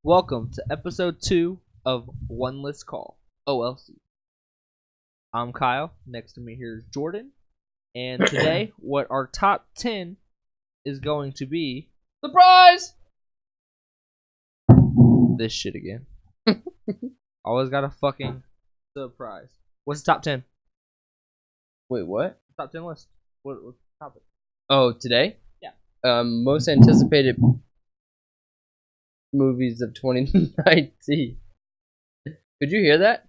Welcome to episode 2 of One List Call, OLC. I'm Kyle. Next to me here is Jordan. And today, what our top 10 is going to be... Surprise! This shit again. Always got a fucking surprise. What's the top 10? Wait, what? Top 10 list. What's the topic? Oh, today? Yeah. Most anticipated movies of 2019. Could you hear that?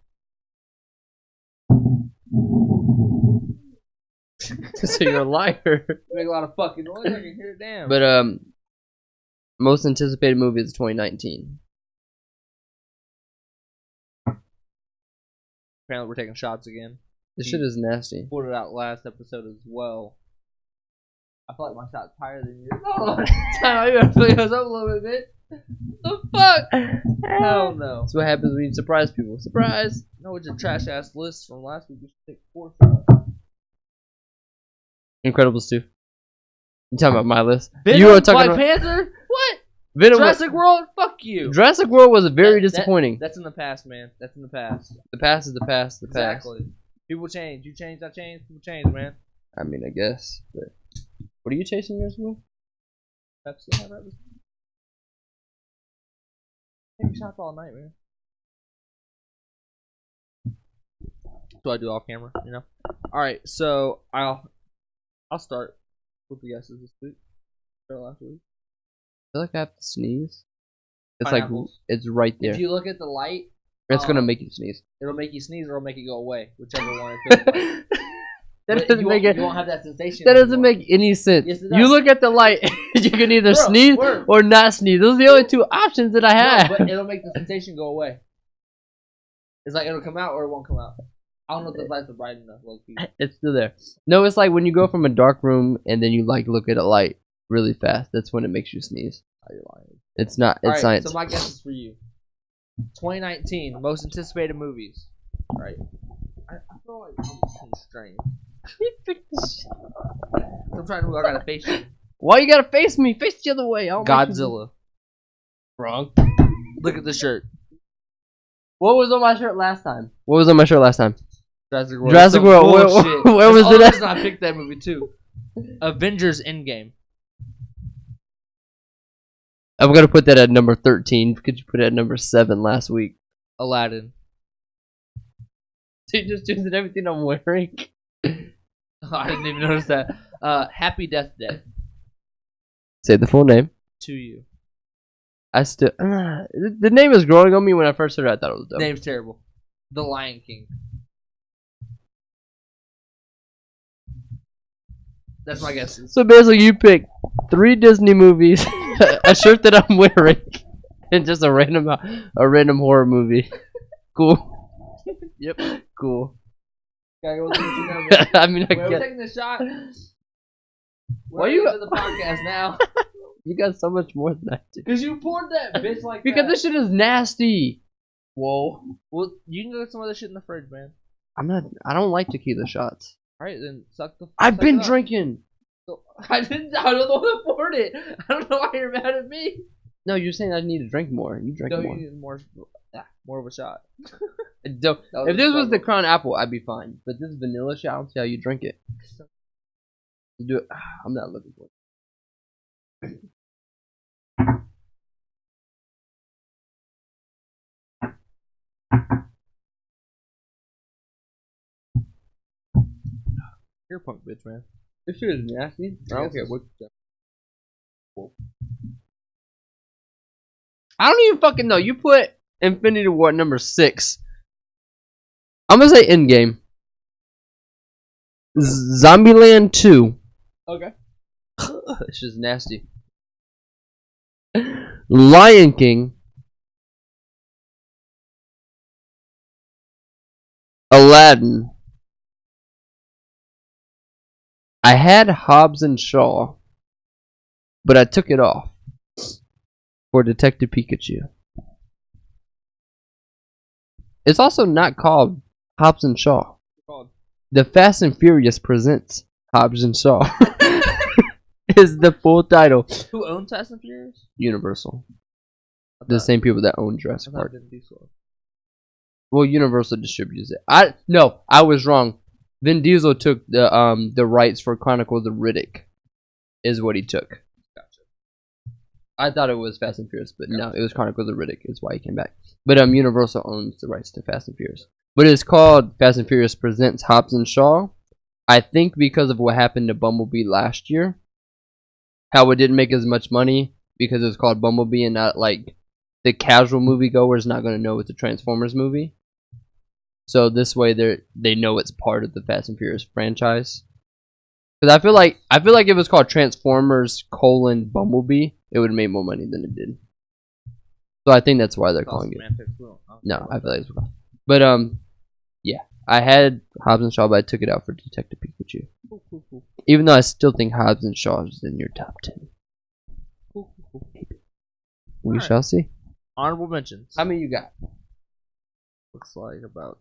So you're a liar. You make a lot of fucking noise. I can hear it. Damn. But most anticipated movies of 2019. Apparently we're taking shots again. This shit is nasty. Pulled it out last episode as well. I feel like my shot's higher than yours. Oh, time you gotta fill yours up a little bit. The fuck? Hell no. That's what happens when you surprise people. Surprise! No, it's a trash ass list from last week. We should take 4 shots. Incredibles 2. You talking about my list? Venom, you were talking Black about Panther? What? Venom. Jurassic World? Fuck you. Jurassic World was very disappointing. That's in the past, man. That's in the past. The past is the past. The past. Exactly. People change. You change, I change. People change, man. I mean, I guess. But what are you chasing yours with? Pepsi, have it. Take shots all night, man. So I do off camera, you know. All right, so I'll start with the guesses this week. Or last week. I feel like I have to sneeze. It's Pineapples. like it's right there. If you look at the light, It's gonna make you sneeze. it'll make you sneeze or it'll make it go away, whichever one it feels like. That But doesn't you make won't, it. you won't have that sensation. That doesn't anymore. make any sense. Yes, it You does. look at the light. You can either Bro, sneeze word. or not sneeze. Those are the only two options that I have. No, but it'll make the sensation go away. It's like it'll come out or it won't come out. I don't know if the lights are bright enough, low key. It's still there. No, it's like when you go from a dark room and then you like look at a light really fast. That's when it makes you sneeze. Oh, you're lying. It's not. It's All right, science. so my guess is for you. 2019 most anticipated movies. All right. I feel like I'm constrained. I'm trying to move. I gotta face you. Why you gotta face me? Face the other way. Godzilla. Wrong. Look at the shirt. What was on my shirt last time? What was on my shirt last time? Jurassic World. Jurassic Some World. bullshit. Where was That's it the at? reason I picked that movie too. Avengers Endgame. I'm gonna put that at number 13. Could you put it at number 7 last week? Aladdin. So you're just choosing everything I'm wearing. I didn't even notice that. Happy Death Day. Say the full name. To you. I still. The name is growing on me. When I first heard it, I thought it was dumb. Name's terrible. The Lion King. That's my guess. So basically, you pick 3 Disney movies, a shirt that I'm wearing, and just a random horror movie. Cool. Yep. Cool. Gotta go with what you know, man. I mean, I We're get. taking the shot. Why you- to the podcast now? You got so much more than I do. Because you poured that bitch like Because that. this shit is nasty. Whoa. Well, you can go get some other shit in the fridge, man. I'm not. I don't like tequila shots. Alright, then suck the. I've suck been it up. drinking. So, I don't know who poured it. I don't know why you're mad at me. No, you're saying I need to drink more. You drink No, more. you need more of a shot. If this was the Crown Apple, I'd be fine. But this vanilla shot, I don't see how you drink it. Do it. I'm not looking for it. You're a punk bitch, man. This shit is nasty. I don't care what you say. I don't even fucking know. You put Infinity War at number 6. I'm gonna say Endgame. Zombieland 2. Okay. This is nasty. Lion King. Aladdin. I had Hobbs and Shaw, but I took it off for Detective Pikachu. It's also not called Hobbs and Shaw. Called The Fast and Furious presents Hobbs and Shaw. Is the full title. Who owns Fast and Furious? Universal. The same people that own Jurassic Park. Vin Diesel. Well, Universal distributes it. I was wrong. Vin Diesel took the rights for Chronicles of Riddick, is what he took. Gotcha. I thought it was Fast and Furious, but no, it was Chronicles of Riddick is why he came back. But Universal owns the rights to Fast and Furious. But it's called Fast and Furious Presents Hobbs and Shaw. I think because of what happened to Bumblebee last year, how it didn't make as much money because it was called Bumblebee and not like the casual moviegoer is not going to know it's a Transformers movie. So this way they know it's part of the Fast and Furious franchise. Because I feel like if it was called Transformers : Bumblebee, it would have made more money than it did. So I think that's why they're calling it. No, I feel like it's wrong. But yeah, I had Hobbs and Shaw, but I took it out for Detective Pikachu. Even though I still think Hobbs and Shaw is in your top 10. We shall see. Honorable mentions. How many you got? Looks like about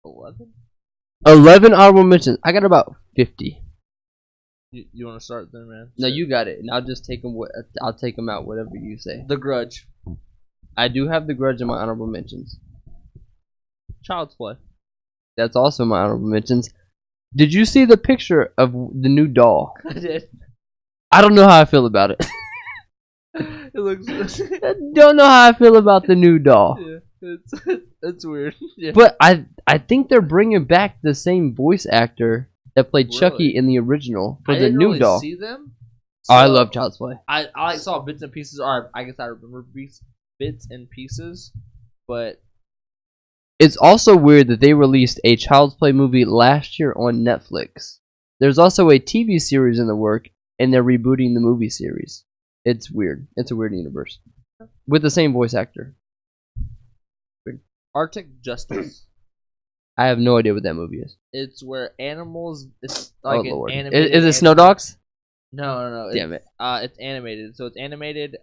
11. 11 honorable mentions. I got about 50. You want to start then, man? No, you got it, and I'll just take them. I'll take them out. Whatever you say. The Grudge. I do have The Grudge in my honorable mentions. Child's Play. That's also my honorable mentions. Did you see the picture of the new doll? I did. I don't know how I feel about it. It looks. I don't know how I feel about the new doll. Yeah, it's weird. Yeah. But I think they're bringing back the same voice actor that played Chucky in the original for the new really doll. See them? So, I love Child's Play. I saw bits and pieces. Or I guess I remember bits and pieces, but it's also weird that they released a Child's Play movie last year on Netflix. There's also a TV series in the work, and they're rebooting the movie series. It's weird. It's a weird universe with the same voice actor. Weird. Arctic Justice. I have no idea what that movie is. It's where animals. It's like an animated. Is it Snow Dogs? No. Damn it. It's animated. So it's animated.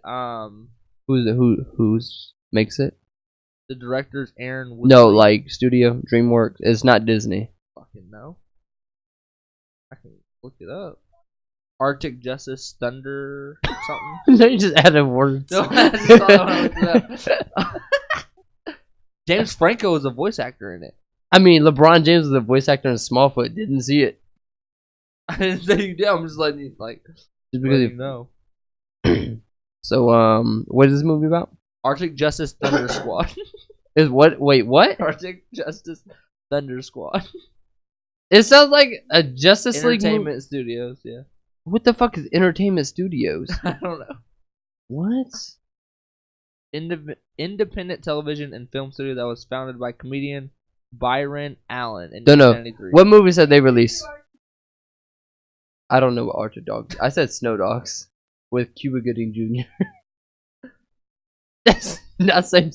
Who's makes it? The director's Aaron Woodley. No, like Studio DreamWorks. It's not Disney. Fucking no. I can look it up. Arctic Justice Thunder something. No, you just added words. No, I just saw that when I looked it up. James Franco is a voice actor in it. I mean, LeBron James was a voice actor in Smallfoot. Didn't see it. I didn't say you did. I'm just letting you just because you know. So, what is this movie about? Arctic Justice Thunder Squad. Is what? Wait, what? Arctic Justice Thunder Squad. It sounds like a Justice League Entertainment Studios. Yeah. What the fuck is Entertainment Studios? I don't know. What? Independent television and film studio that was founded by comedian Byron Allen in Don't know. 1993. What movies did they release? I don't know what Arctic Dogs. I said Snow Dogs with Cuba Gooding Jr. That's not same.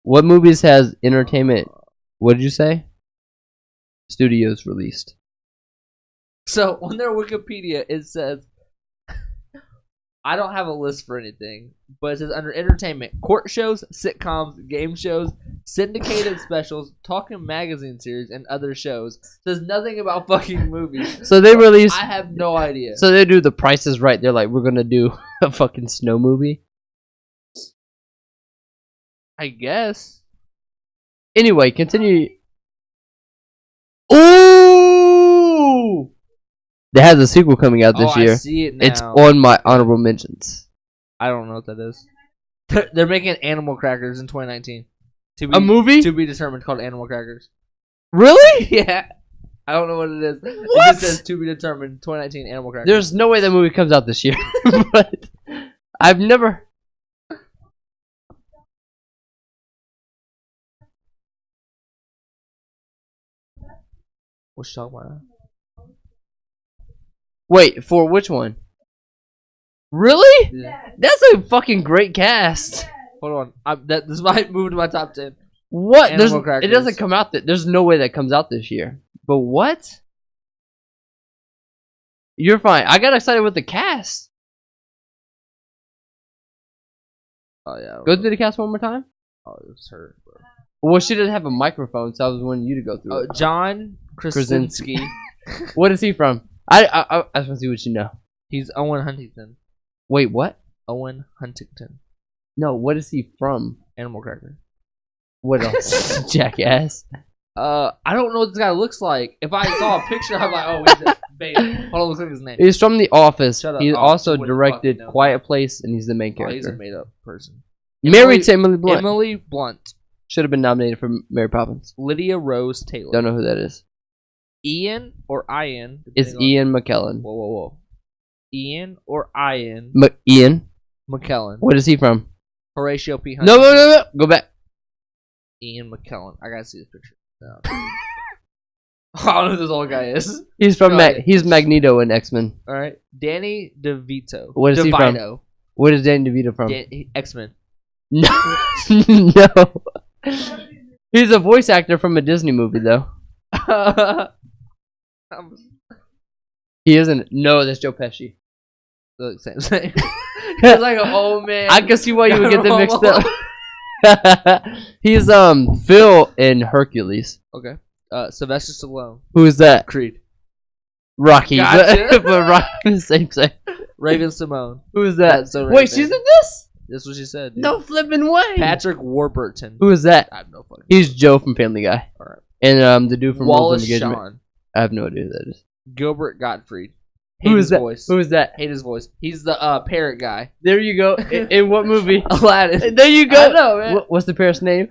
What movies has Entertainment? What did you say? Studios released. So on their Wikipedia it says, I don't have a list for anything, but it says under entertainment, court shows, sitcoms, game shows, syndicated specials, talking magazine series, and other shows. It says nothing about fucking movies. So they release. I have no idea. So they do The Price is Right. They're like, we're gonna do a fucking snow movie. I guess. Anyway, continue. Ooh! That has a sequel coming out this year. I see it now. It's on my honorable mentions. I don't know what that is. They're making Animal Crackers in 2019. A movie? To be determined, called Animal Crackers. Really? Yeah. I don't know what it is. What? It just says to be determined 2019 Animal Crackers. There's no way that movie comes out this year. But I've never. What's talking about? Wait, for which one? Really? Yeah. That's a fucking great cast. Hold on. This might move to my top 10. What? Animal Crackers. It doesn't come out. There's no way that comes out this year. But what? You're fine. I got excited with the cast. Oh, yeah. Go through the cast one more time. Oh, it was her, bro. Well, she doesn't have a microphone, so I was wanting you to go through it. John Krasinski. What is he from? I just want to see what you know. He's Owen Huntington. Wait, what? Owen Huntington. No, what is he from? Animal cracker. What else? Jackass. I don't know what this guy looks like. If I saw a picture, I'm like, oh, he's bait. Hold on, look at his name. He's from The Office. Shut up. He Oh, also wouldn't directed fucking know. Quiet Place, and he's the main Oh, he's a character. made up person. Married to Emily Blunt. Emily Blunt. Should have been nominated for Mary Poppins. Lydia Rose Taylor. Don't know who that is. Ian or Ian? It's Ian McKellen. Whoa. Ian or Ian Ian? McKellen. What is he from? Horatio P. No, Huntington. no. Go back. Ian McKellen. I gotta see this picture. No. I don't know who this old guy is. He's from Go ahead. he's Magneto in X-Men. All right, Danny DeVito. What is he from? What is Danny DeVito from? X-Men. No. No. He's a voice actor from a Disney movie, though. He isn't. No, that's Joe Pesci. Look, same. He's like an old man. I can see why you would get them mixed up. He's Phil in Hercules. Okay. Sylvester Stallone. Who is that? Creed. Rocky. Gotcha. But Rocky, same. Raven Simone. Who is that? So Wait, she's in this? That's what she said. Dude. No flipping way. Patrick Warburton. Who is that? I have no fucking. He's Joe from Family Guy. All right. And the dude from Wallace Rules of Engagement. Shawn. I have no idea who that is. Gilbert Gottfried. Who is that? Voice. Who is that? Hate his voice. He's the parrot guy. There you go. In what movie? Aladdin. There you go. I know, man. What's the parrot's name?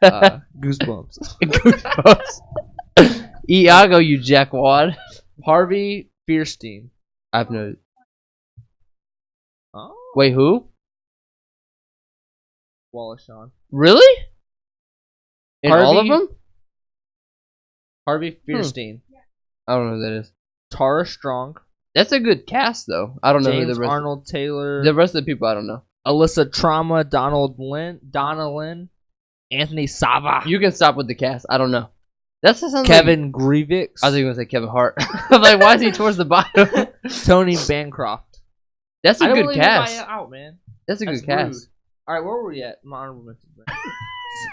Goosebumps. Goosebumps. Iago, you jackwad. Harvey Fierstein. I have no. Oh. Wait, who? Wallace Shawn. Really? In all of them? Harvey Fierstein. I don't know who that is. Tara Strong. That's a good cast, though. I don't know who James the rest. Arnold Taylor. The rest of the people, I don't know. Alyssa Trauma. Donna Lynn. Anthony Sava. You can stop with the cast. I don't know. That sounds Kevin Grievous. I was going to say Kevin Hart. I'm like, why is he towards the bottom? Tony Bancroft. That's a I don't good really cast. out, man. That's a good cast. All right, where were we at? My honorable mentions.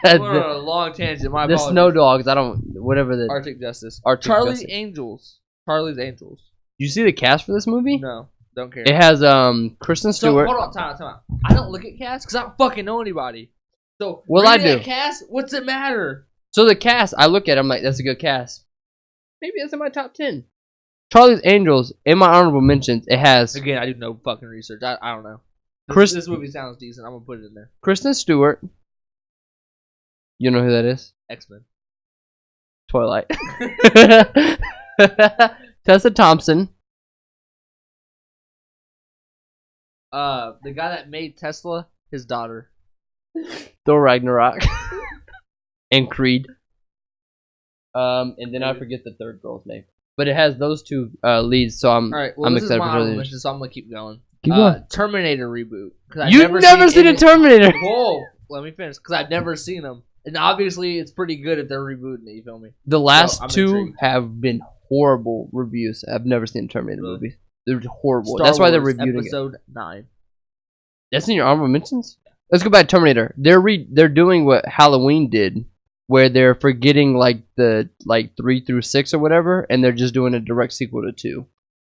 We're on a long tangent. My the apologies. Snow Dogs. I don't. Whatever the. Arctic Justice. Arctic Charlie's Justice. Angels. Charlie's Angels. You see the cast for this movie? No, don't care. It has Kristen So Stewart. hold on, time out. I don't look at cast because I don't fucking know anybody. So Well, I reading do. that cast, what's it matter? So the cast, I look at, I'm like, that's a good cast. Maybe it's in my top 10. Charlie's Angels, in my honorable mentions, it has Again, I do no fucking research. I don't know. This movie sounds decent. I'm gonna put it in there. Kristen Stewart. You know who that is? X-Men. Twilight. Tessa Thompson. The guy that made Tesla, his daughter. Thor Ragnarok. And Creed. And then I forget the third girl's name. But it has those two leads, so I'm All right. Well, I'm this is excited my for honorable the mention, so I'm gonna keep going. Keep going. Terminator reboot. You've never seen a Terminator. Whoa, let me finish. Because I've never seen them, and obviously it's pretty good if they're rebooting it. You feel me? The last I'm two intrigued. have been horrible reviews. I've never seen a Terminator Really? movie. They're horrible. Star That's why they're Wars reviewing Episode 9. That's in your honorable mentions? Let's go back to Terminator. They're doing what Halloween did, where they're forgetting like the 3 through 6 or whatever, and they're just doing a direct sequel to 2,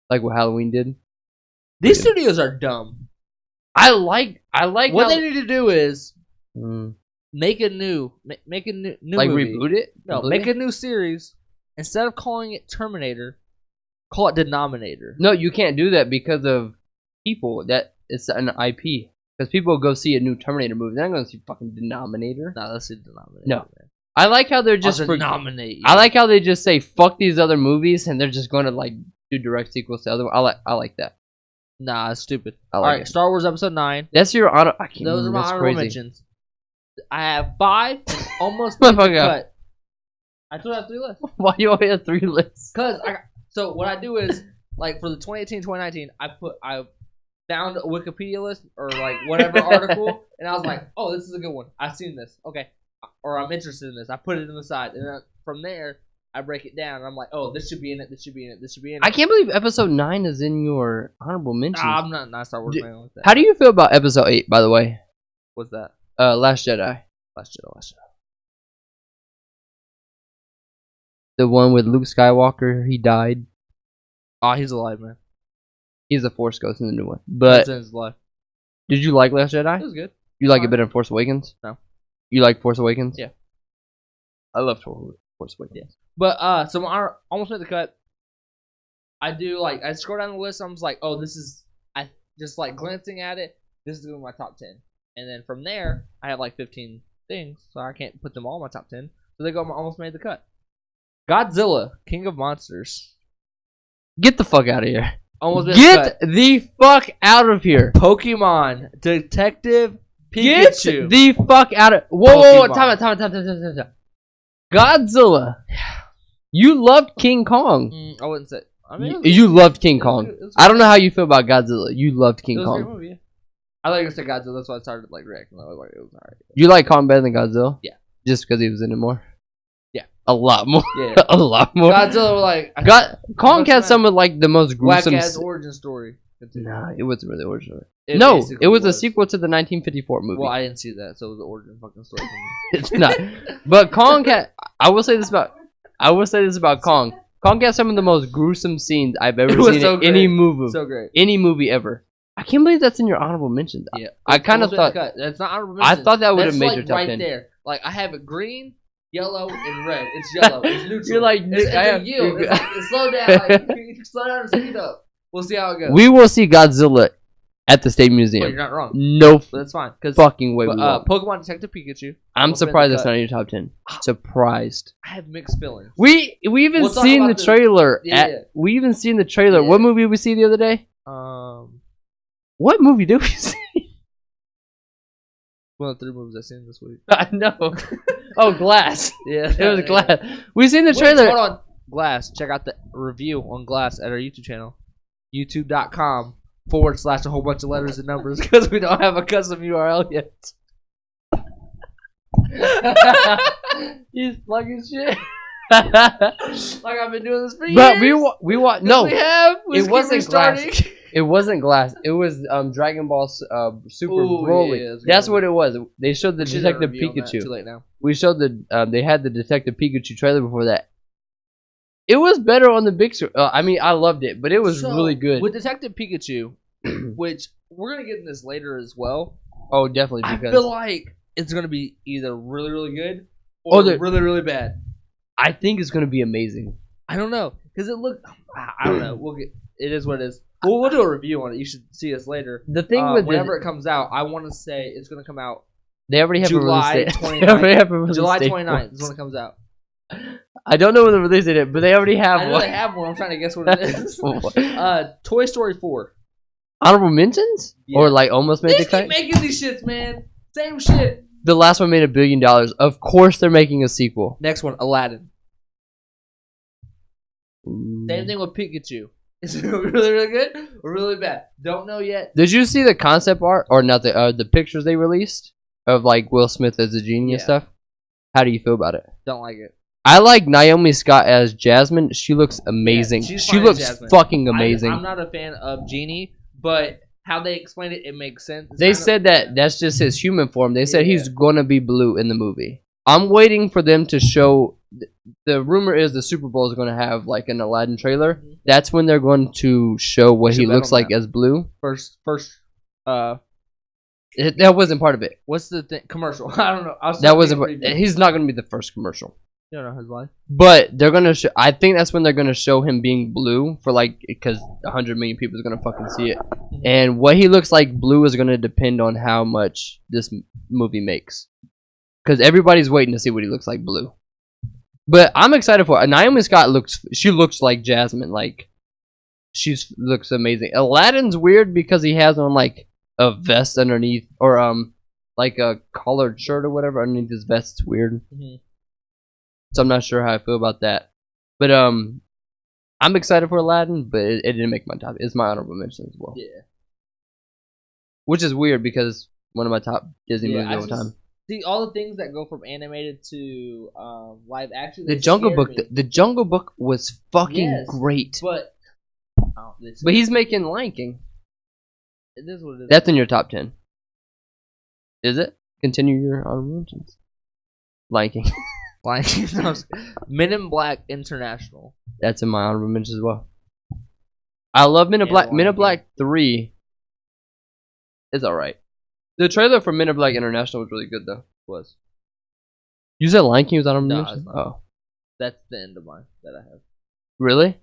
like what Halloween did. These studios are dumb. I like What how, they need to do is Mm. make a new like movie. reboot it. No, Reboot make it? a new series. Instead of calling it Terminator, call it Denominator. No, you can't do that because of people. That it's an IP. Because people go see a new Terminator movie, they're not going to see fucking Denominator. No, let's say Denominator. No. Man. I like how they're just denominate. I like how they just say fuck these other movies and they're just going to like do direct sequels to other. I like that. Nah, it's stupid. I All like right, it. Star Wars Episode 9. That's your honor. I can't Those are my that's honorable crazy. mentions. I have 5 and almost Motherfucker. cut. I still have 3 left. Why you only have 3 lists? So what I do is like for the 2018-2019, I found a Wikipedia list or like whatever article, and I was like, oh, this is a good one. I've seen this. Okay, or I'm interested in this. I put it in the side, and then from there I break it down. And I'm like, oh, this should be in it. This should be in it. This should be in it. I can't believe episode 9 is in your honorable mentions. I'm not Star Wars man like that. How do you feel about episode 8, by the way? What's that? Last Jedi. Last Jedi. The one with Luke Skywalker, he died. Oh, he's alive, man. He's a Force Ghost in the new one. But in his life. did you like Last It Jedi? was good. You like it better than Force Awakens? No. You like Force Awakens? Yeah. I love Force Awakens. Yeah. But so I almost made the cut. I do I scroll down the list. I'm just like, oh, this is. I just like glancing at it. This is gonna be my top 10, and then from there I have like 15 things, so I can't put them all in my top 10. So they go almost made the cut. Godzilla, King of Monsters. Get the fuck out of here. Almost made Get the cut. the fuck out of here. Pokemon, Detective Pikachu. Get the fuck out of. Whoa, time out. Godzilla. You loved King Kong. I wouldn't say. I mean, You loved King Kong. It was I don't know how you feel about Godzilla. You loved King It was a Kong. great movie. Yeah. I thought you were gonna say Godzilla. That's why I started reacting. Like, it was alright. You like Kong better than Godzilla? Yeah. Just because he was in it more? Yeah. A lot more. Yeah. A lot more. Godzilla, Kong had some of the most gruesome. whack-ass origin story. Nah, it wasn't really original. It No, basically it was a sequel to the 1954 movie. Well, I didn't see that, so it was the origin fucking story for me. It's not. But Kong had. I will say this about Kong. Kong had some of the most gruesome scenes I've ever seen in any movie. So great. Any movie ever. I can't believe that's in your honorable mentions. Yeah. I kind of thought. That's not honorable I mentions. thought that would have That's made your top right 10. there. Like, I have it green, yellow, and red. It's yellow. It's neutral. You're like, it's a yield. It's slow down. Slow down and speed up. We'll see how it goes. We will see Godzilla at the State But Museum. you're not wrong. No But that's fine. fucking way we won't. Pokemon Detective Pikachu. I'm almost made surprised the that's cut. not in your top 10. Surprised. I have mixed feelings. We even We'll talk seen the about this. trailer. Yeah. We even seen the trailer. Yeah. What movie did we see the other day? What movie did we see? One of the 3 movies I've seen this week. I know. Oh, Glass. Yeah. It was Glass. We seen the trailer. Hold on. Glass. Check out the review on Glass at our YouTube channel. YouTube.com/ a whole bunch of letters and numbers because we don't have a custom URL yet. He's plugging shit. Like I've been doing this for years. But we watched. No, we have. it wasn't Glass. It wasn't Glass. It was Dragon Ball Super Broly. Yeah, that's what it was. They showed the We should have a Detective review on that. Pikachu. Too late now. We showed they had the Detective Pikachu trailer before that. It was better on the big screen. I mean, I loved it, but it was really good. With Detective Pikachu, which we're gonna get in this later as well. Oh, definitely. I Because feel like it's gonna be either really, really good or really, really bad. I think it's gonna be amazing. I don't know because it looked. I don't know. We'll get. It is what it is. We'll do a review on it. You should see us later. The thing with whenever it comes out, I want to say it's gonna come out they already have July a release date. 29th. They already have a release July date 29th is when it comes out. I don't know when the release date is, but they already have I know one. they have one. I'm trying to guess what it is. Toy Story 4. Honorable mentions? Yeah. Or like almost made They the keep cut? making these shits, man. Same shit. The last one made $1 billion. Of course they're making a sequel. Next one, Aladdin. Same thing with Pikachu. Is it really, really good or really bad? Don't know yet. Did you see the concept art or not the pictures they released of like Will Smith as a genie and stuff? How do you feel about it? Don't like it. I like Naomi Scott as Jasmine. She looks amazing. Yeah, she looks fucking amazing. I'm not a fan of Genie, but how they explained it, it makes sense. They said that's just his human form. They said he's gonna be blue in the movie. I'm waiting for them to show. The rumor is the Super Bowl is gonna have like an Aladdin trailer. Mhm. That's when they're going to show what he looks like as blue. First. That wasn't part of it. What's the thing? Commercial. I don't know. That wasn't. He's not gonna be the first commercial. You don't know his life. But they're gonna show. I think that's when they're gonna show him being blue for like because 100 million people is gonna fucking see it, and what he looks like blue is gonna depend on how much this movie makes, because everybody's waiting to see what he looks like blue. But I'm excited for it. Naomi Scott looks. She looks like Jasmine. Like looks amazing. Aladdin's weird because he has on like a vest underneath, or like a collared shirt or whatever underneath his vest. It's weird. Mm-hmm. So I'm not sure how I feel about that. But I'm excited for Aladdin, but it didn't make my top. It's my honorable mention as well. Yeah. Which is weird because one of my top Disney movies of all time. See, all the things that go from animated to live action. The Jungle Book. The Jungle Book was fucking great. But he's making Lion King. It is what it is. That's in your top 10. Is it? Continue your honorable mentions. Lion King. Lion King. Men in Black International. That's in my honorable mentions as well. I love Men in And Black. Lion Men in King. Black 3 is alright. The trailer for Men in Black International was really good though. Was. You said Lion King was on No, mention? it's not. Oh, That's the end of mine that I have. really?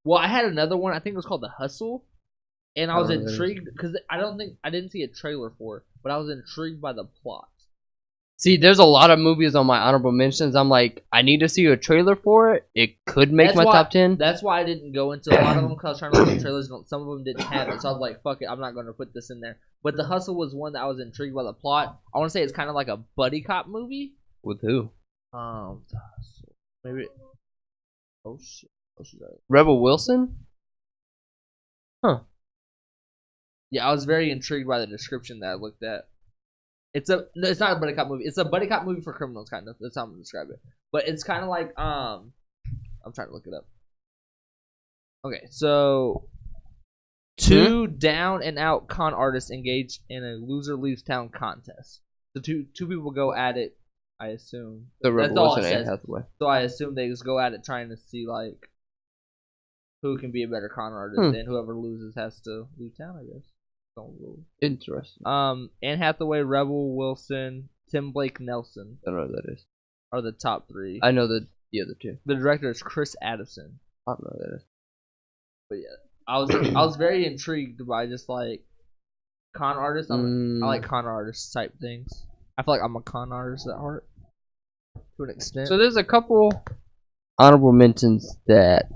Well, I had another one. I think it was called The Hustle, and I was I don't know what that is. intrigued because I didn't see a trailer for it, but I was intrigued by the plot. See, there's a lot of movies on my honorable mentions. I'm like, I need to see a trailer for it. It could make That's my why- top 10. That's why I didn't go into a lot of them because I was trying to look at trailers. And some of them didn't have it, so I was like, "Fuck it, I'm not going to put this in there." But The Hustle was one that I was intrigued by the plot. I want to say it's kind of like a buddy cop movie. With who? The Hustle. Maybe. Oh shit! Rebel Wilson? Yeah, I was very intrigued by the description that I looked at. It's not a buddy cop movie. It's a buddy cop movie for criminals, kind of. That's how I'm gonna describe it. But it's kind of like I'm trying to look it up. Okay, so two down and out con artists engage in a loser leaves town contest. So two people go at it. I assume The that's Rebel all it Wilson and says. Hathaway. So I assume they just go at it trying to see like who can be a better con artist, and whoever loses has to leave town. I guess. Interesting. Anne Hathaway, Rebel Wilson, Tim Blake Nelson I don't know what that is. are the top three. I know the other two. The director is Chris Addison. I don't know what that is. But yeah, I was very intrigued by just like con artists. I like con artist type things. I feel like I'm a con artist at heart to an extent. So there's a couple honorable mentions that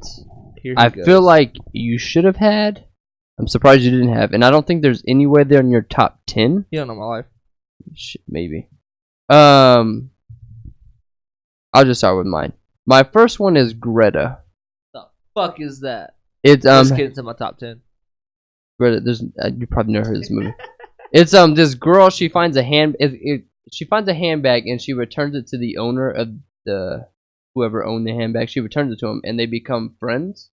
Here he I goes. feel like you should have had. I'm surprised you didn't have, and I don't think there's anywhere there in your top 10. You don't know my life. Shit, maybe. I'll just start with mine. My first one is Greta. The fuck is that? It's Let's get into my top 10. Greta. There's you probably never heard of this movie. It's this girl. She finds she finds a handbag and she returns it to the owner of whoever owned the handbag. She returns it to him and they become friends.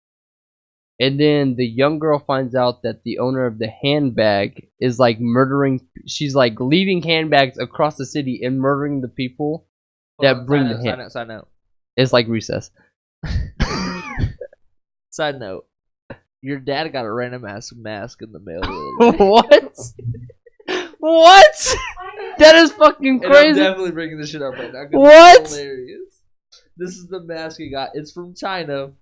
And then the young girl finds out that the owner of the handbag is like murdering. She's like leaving handbags across the city and murdering the people that bring the hand. Side note. It's like Recess. Side note. Your dad got a random ass mask in the mail. The other day. What? What? That is fucking And I'm crazy. definitely bringing this shit up right now. 'Cause What? It's hilarious. This is the mask he got. It's from China.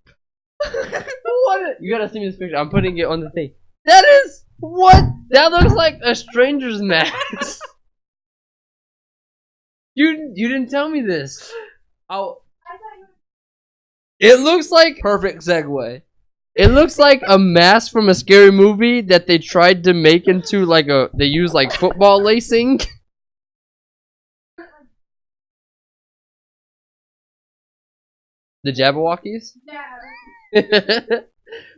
What? You gotta see me this picture. I'm putting it on the thing. That is what? That looks like a stranger's mask. You didn't tell me this. Oh, It looks like perfect segue. It looks like a mask from a scary movie that they tried to make into like they use like football lacing. The Jabberwockies? Yeah.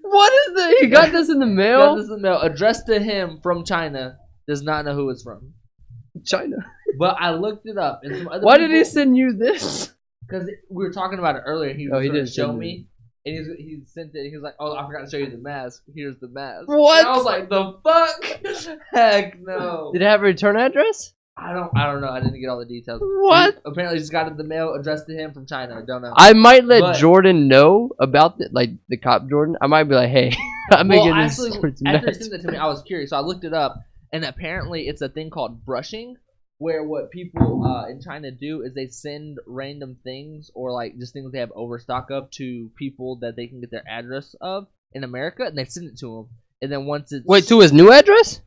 What is it? You got this in the Got mail? this in the mail addressed to him from China. Does not know who it's from. China. But I looked it up. And some other Why did he send you this? Because we were talking about it earlier. He was Oh, he going to did show send me. And he sent it. He was like, "Oh, I forgot to show you the mask. Here's the mask." What? And I was like, "The fuck? Heck no!" Did it have a return address? I don't know. I didn't get all the details. What? He apparently just got it in the mail addressed to him from China. I don't know. I might let But- Jordan know about it, like the cop Jordan. I might be like, "Hey, I'm Well, making actually, this after he match." sent it to me, I was curious. So I looked it up, and apparently it's a thing called brushing, where what people in China do is they send random things or like just things they have overstock of to people that they can get their address of in America, and they send it to them. And then once it's Wait, to his new address?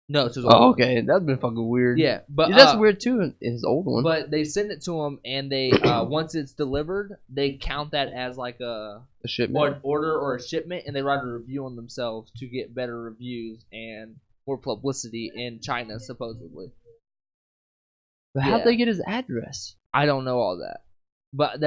no, to his Oh, old one. okay, that's been fucking weird. Yeah, but Yeah, that's weird too. His old one. But they send it to them, and they once it's delivered, they count that as like a The shipment. or an order or a shipment, and they write a review on themselves to get better reviews and more publicity in China, supposedly. But how'd yeah. they get his address? I don't know all that, but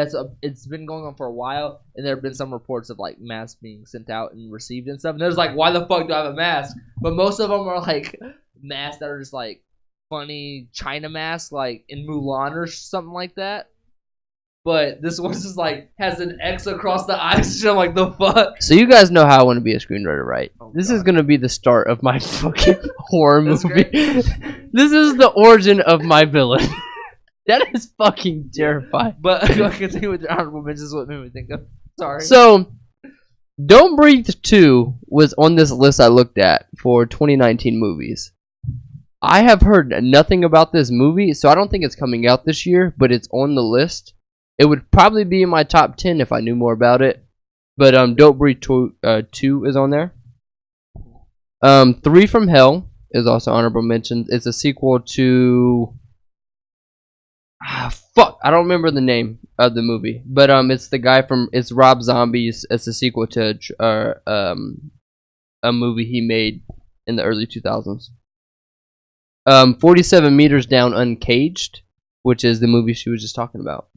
it's been going on for a while, and there have been some reports of like masks being sent out and received and stuff. And there's like, why the fuck do I have a mask? But most of them are like masks that are just like funny China masks, like in Mulan or something like that. But this one's just like has an X across the eyes. I'm like, the fuck. So you guys know how I want to be a screenwriter, right? Oh, This God. is gonna be the start of my fucking horror That's movie. great. This is the origin of my villain. That is fucking terrifying. But go continue with your honorable mentions. What made me think of? Sorry. So, Don't Breathe 2 was on this list I looked at for 2019 movies. I have heard nothing about this movie, so I don't think it's coming out this year, but it's on the list. It would probably be in my top 10 if I knew more about it. But Don't Breathe 2 is on there. 3 from Hell is also honorable mention. It's a sequel to... I don't remember the name of the movie, but it's the guy from Rob Zombie's. It's a sequel to a movie he made in the early 2000s. 47 Meters Down Uncaged, which is the movie she was just talking about.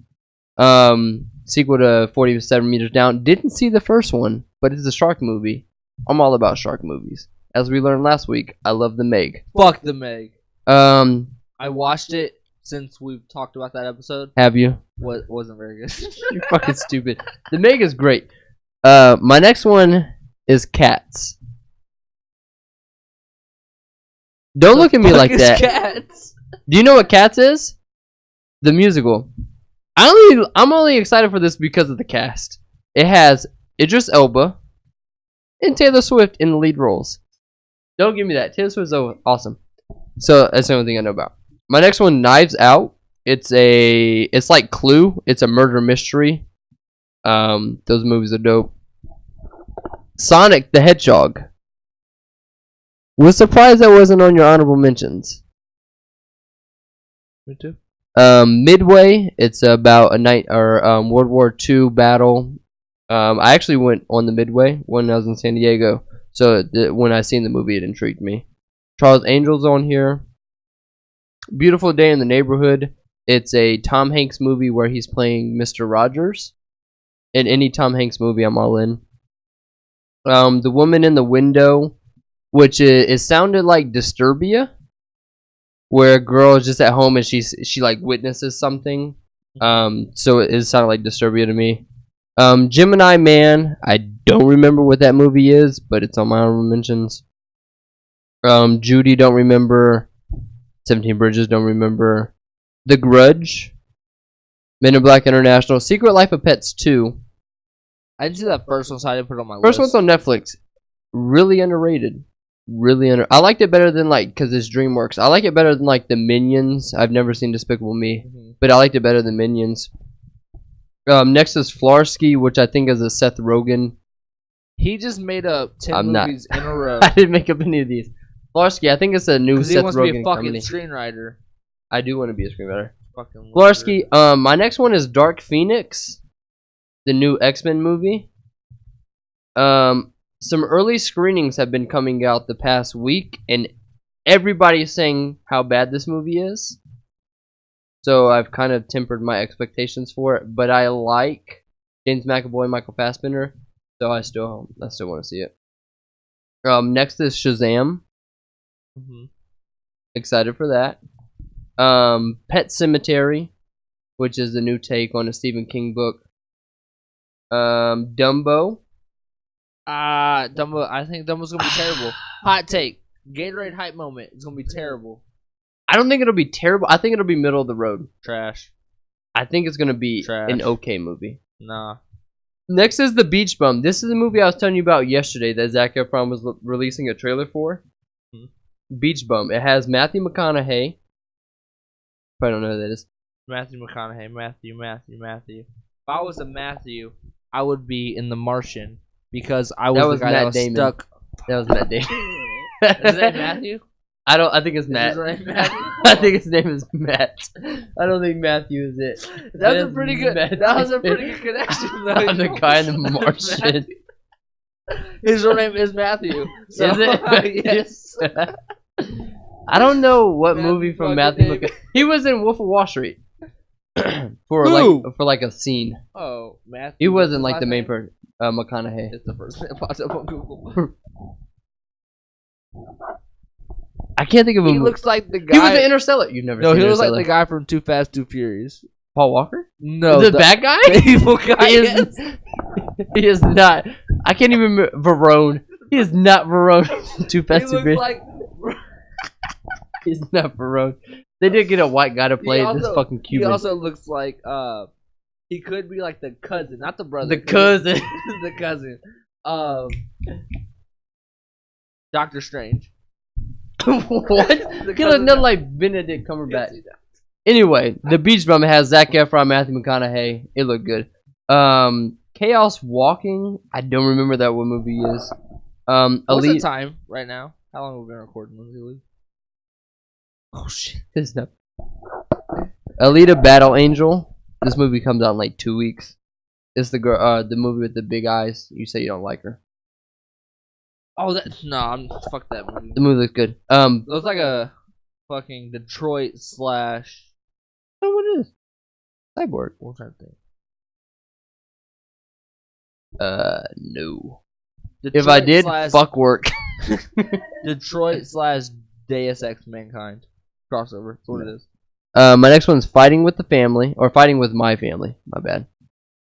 Sequel to 47 Meters Down. Didn't see the first one, but it's a shark movie. I'm all about shark movies. As we learned last week, I love The Meg. Fuck The Meg. I watched it. Since we've talked about that episode, have you? Wasn't very good. You're fucking stupid. The Meg is great. My next one is Cats. Don't look at me like that. Cats? Do you know what Cats is? The musical. I'm only excited for this because of the cast. It has Idris Elba and Taylor Swift in the lead roles. Don't give me that. Taylor Swift's awesome. So that's the only thing I know about. My next one, Knives Out. It's like Clue. It's a murder mystery. Those movies are dope. Sonic the Hedgehog. Was surprised that wasn't on your honorable mentions. Me too. Midway. It's about World War II battle. I actually went on the Midway when I was in San Diego. So when I seen the movie, it intrigued me. Charles Angel's on here. Beautiful Day in the Neighborhood. It's a Tom Hanks movie where he's playing Mr. Rogers. In any Tom Hanks movie, I'm all in. The Woman in the Window, which it sounded like Disturbia, where a girl is just at home and she like witnesses something. So it sounded like Disturbia to me. Gemini Man. I don't remember what that movie is, but it's on my honorable mentions. Judy, don't remember. 17 Bridges, don't remember. The Grudge. Men in Black International. Secret Life of Pets 2. I didn't see that first one, so I didn't put it on my list. First one's on Netflix. Really underrated. I liked it better than, because it's DreamWorks. I like it better than, the Minions. I've never seen Despicable Me. But I liked it better than Minions. Next is Flarsky, which I think is a Seth Rogen. He just made up 10 movies in a row. I didn't make up any of these. Flarsky, I think it's a new Seth Rogen. He wants to be a fucking screenwriter. I do want to be a screenwriter. Flarsky. My next one is Dark Phoenix, the new X-Men movie. Some early screenings have been coming out the past week, and everybody's saying how bad this movie is. So I've kind of tempered my expectations for it, but I like James McAvoy and Michael Fassbender, so I still want to see it. Next is Shazam. Excited for that. Pet Sematary, which is the new take on a Stephen King book. Dumbo. Dumbo. I think Dumbo's gonna be terrible. Hot take. Gatorade hype moment. It's gonna be terrible. I don't think it'll be terrible. I think it'll be middle of the road. Trash. I think it's gonna be an okay movie. Nah. Next is The Beach Bum. This is the movie I was telling you about yesterday that Zac Efron was releasing a trailer for. Beach Bum. It has Matthew McConaughey. I don't know who that is. Matthew McConaughey. Matthew. If I was a Matthew, I would be in The Martian because I was the guy that was stuck. That was Matt Damon. Is that Matthew? I think it's Matt. I think his name is Matt. I don't think Matthew is it. That was a pretty good connection though. I'm the guy in The Martian. His real name is Matthew. So, is it? Yes. I don't know what movie from Matthew. He was in Wolf of Wall Street for a scene. Oh, Matthew. He wasn't the main person. McConaughey. It's the first thing that pops up on Google. I can't think of him. He looks like the guy. He was in Interstellar. You've never seen Interstellar. No, he looks like the guy from Too Fast, Too Furious. Paul Walker? No. The bad guy? The evil guy. He is not. I can't even remember. Verone. He is not Verone. Too Fast, Too Furious. He's not Verone. They did get a white guy to play this fucking Cuban. He also looks like, he could be like the cousin, not the brother. The cousin. The cousin. Doctor Strange. What? He looked nothing like Benedict Cumberbatch. Anyway, The Beach Bum has Zac Efron, Matthew McConaughey. It looked good. Chaos Walking. I don't remember that what movie is. What's the Elite. time right now? How long have we been recording, Lindsay? Oh shit! It's not. Alita Battle Angel. This movie comes out in like 2 weeks. It's the girl, the movie with the big eyes. You say you don't like her. Oh, fuck that movie. The movie looks good. It looks like a fucking Detroit slash. Oh, what is? Cyborg. What's that thing? No. Detroit If I did, slash fuck work. Detroit slash Deus Ex Mankind crossover. That's what it is. My next one's Fighting with the Family, or Fighting with My Family. My bad.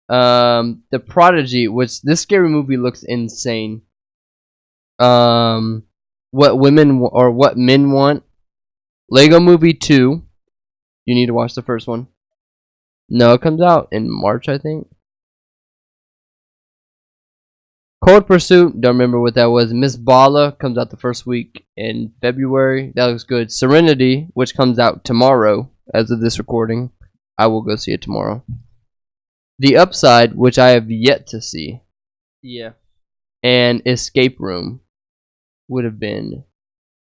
The Prodigy, which this scary movie looks insane. What Men Want. Lego Movie 2. You need to watch the first one. No, it comes out in March, I think. Cold Pursuit, don't remember what that was. Miss Bala comes out the first week in February. That looks good. Serenity, which comes out tomorrow as of this recording. I will go see it tomorrow. The Upside, which I have yet to see. Yeah. And Escape Room would have been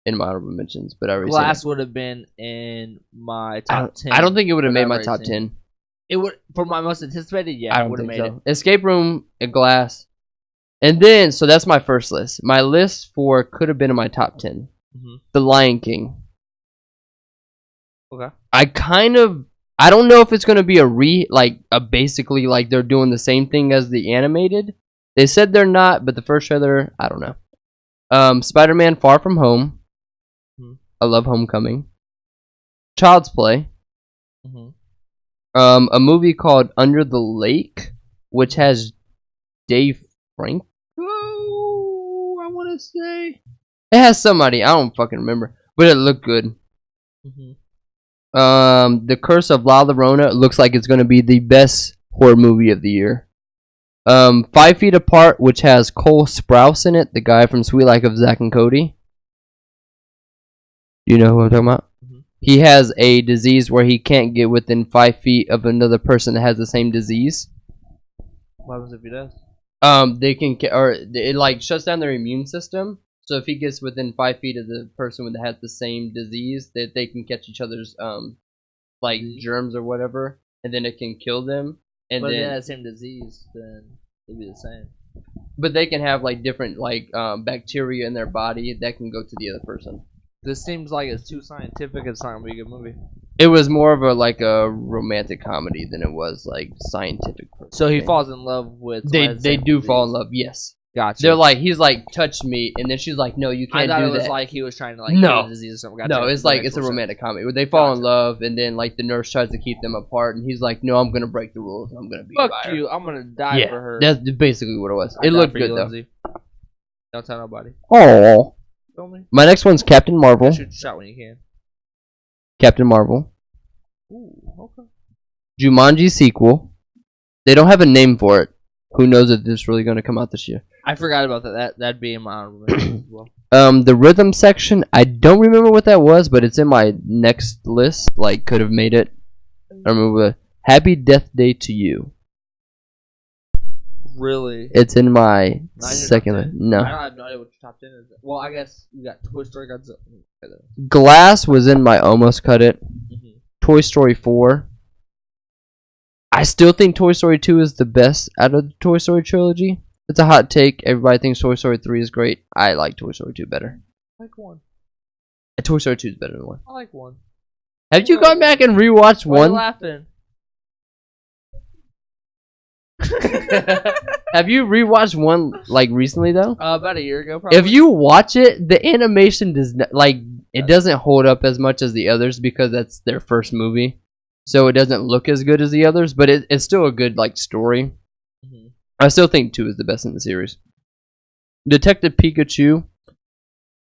in my honorable mentions, but I already said Glass would have been in my top 10. I don't think it would have made my top 10. It would, for my most anticipated, yeah, I it don't would have think made so. Escape Room, a Glass. And then, so that's my first list. My list for could have been in my top 10. Mm-hmm. The Lion King. Okay. I don't know if it's going to be basically like they're doing the same thing as the animated. They said they're not, but the first trailer, I don't know. Spider-Man Far From Home. Mm-hmm. I love Homecoming. Child's Play. Mm-hmm. A movie called Under the Lake, which has Dave Franco, I want to say. It has somebody, I don't fucking remember, but it looked good. Mm-hmm. The Curse of La Llorona looks like it's going to be the best horror movie of the year. 5 Feet Apart, which has Cole Sprouse in it, the guy from Sweet Life of Zack and Cody. You know who I'm talking about? Mm-hmm. He has a disease where he can't get within 5 feet of another person that has the same disease. What happens if he does? It like shuts down their immune system. So if he gets within 5 feet of the person that has the same disease, that they can catch each other's germs or whatever, and then it can kill them. And but then if they have the same disease, then it'd be the same. But they can have like different bacteria in their body that can go to the other person. This seems like it's too scientific. It's not gonna be a good movie. It was more of a romantic comedy than it was like scientific. So he falls in love with. They do fall in love. Yes. Gotcha. They're like, he's like, touch me, and then she's like, no, you can't do that. I thought it was like he was trying to like no. get a disease or something. Gotcha. No, it's like it's a romantic comedy where they fall in love, and then like the nurse tries to keep them apart, and he's like, no, I'm gonna break the rules. I'm gonna be. Fuck you! I'm gonna die for her. That's basically what it was. It looked good though. Don't tell nobody. Oh. My next one's Captain Marvel. Shoot your shot when you can. Captain Marvel. Ooh, okay. Jumanji sequel. They don't have a name for it. Who knows if this is really going to come out this year? I forgot about that. That'd be in my honorable mentions as well. The rhythm section. I don't remember what that was, but it's in my next list. Like, could have made it. I remember. Happy Death Day to You. Really? It's in my second list. No. I have no idea what your top 10 is. Well, I guess you got Toy Story, Godzilla. Glass was in my almost cut it. Mm-hmm. Toy Story 4. I still think Toy Story 2 is the best out of the Toy Story trilogy. It's a hot take. Everybody thinks Toy Story 3 is great. I like Toy Story 2 better. I like 1. Toy Story 2 is better than 1. I like 1. Have you gone back and rewatched 1? Why are you laughing? Have you rewatched 1 like recently though? About a year ago, probably. If you watch it, the animation does not it doesn't hold up as much as the others because that's their first movie, so it doesn't look as good as the others. But it's still a good story. Mm-hmm. I still think 2 is the best in the series. Detective Pikachu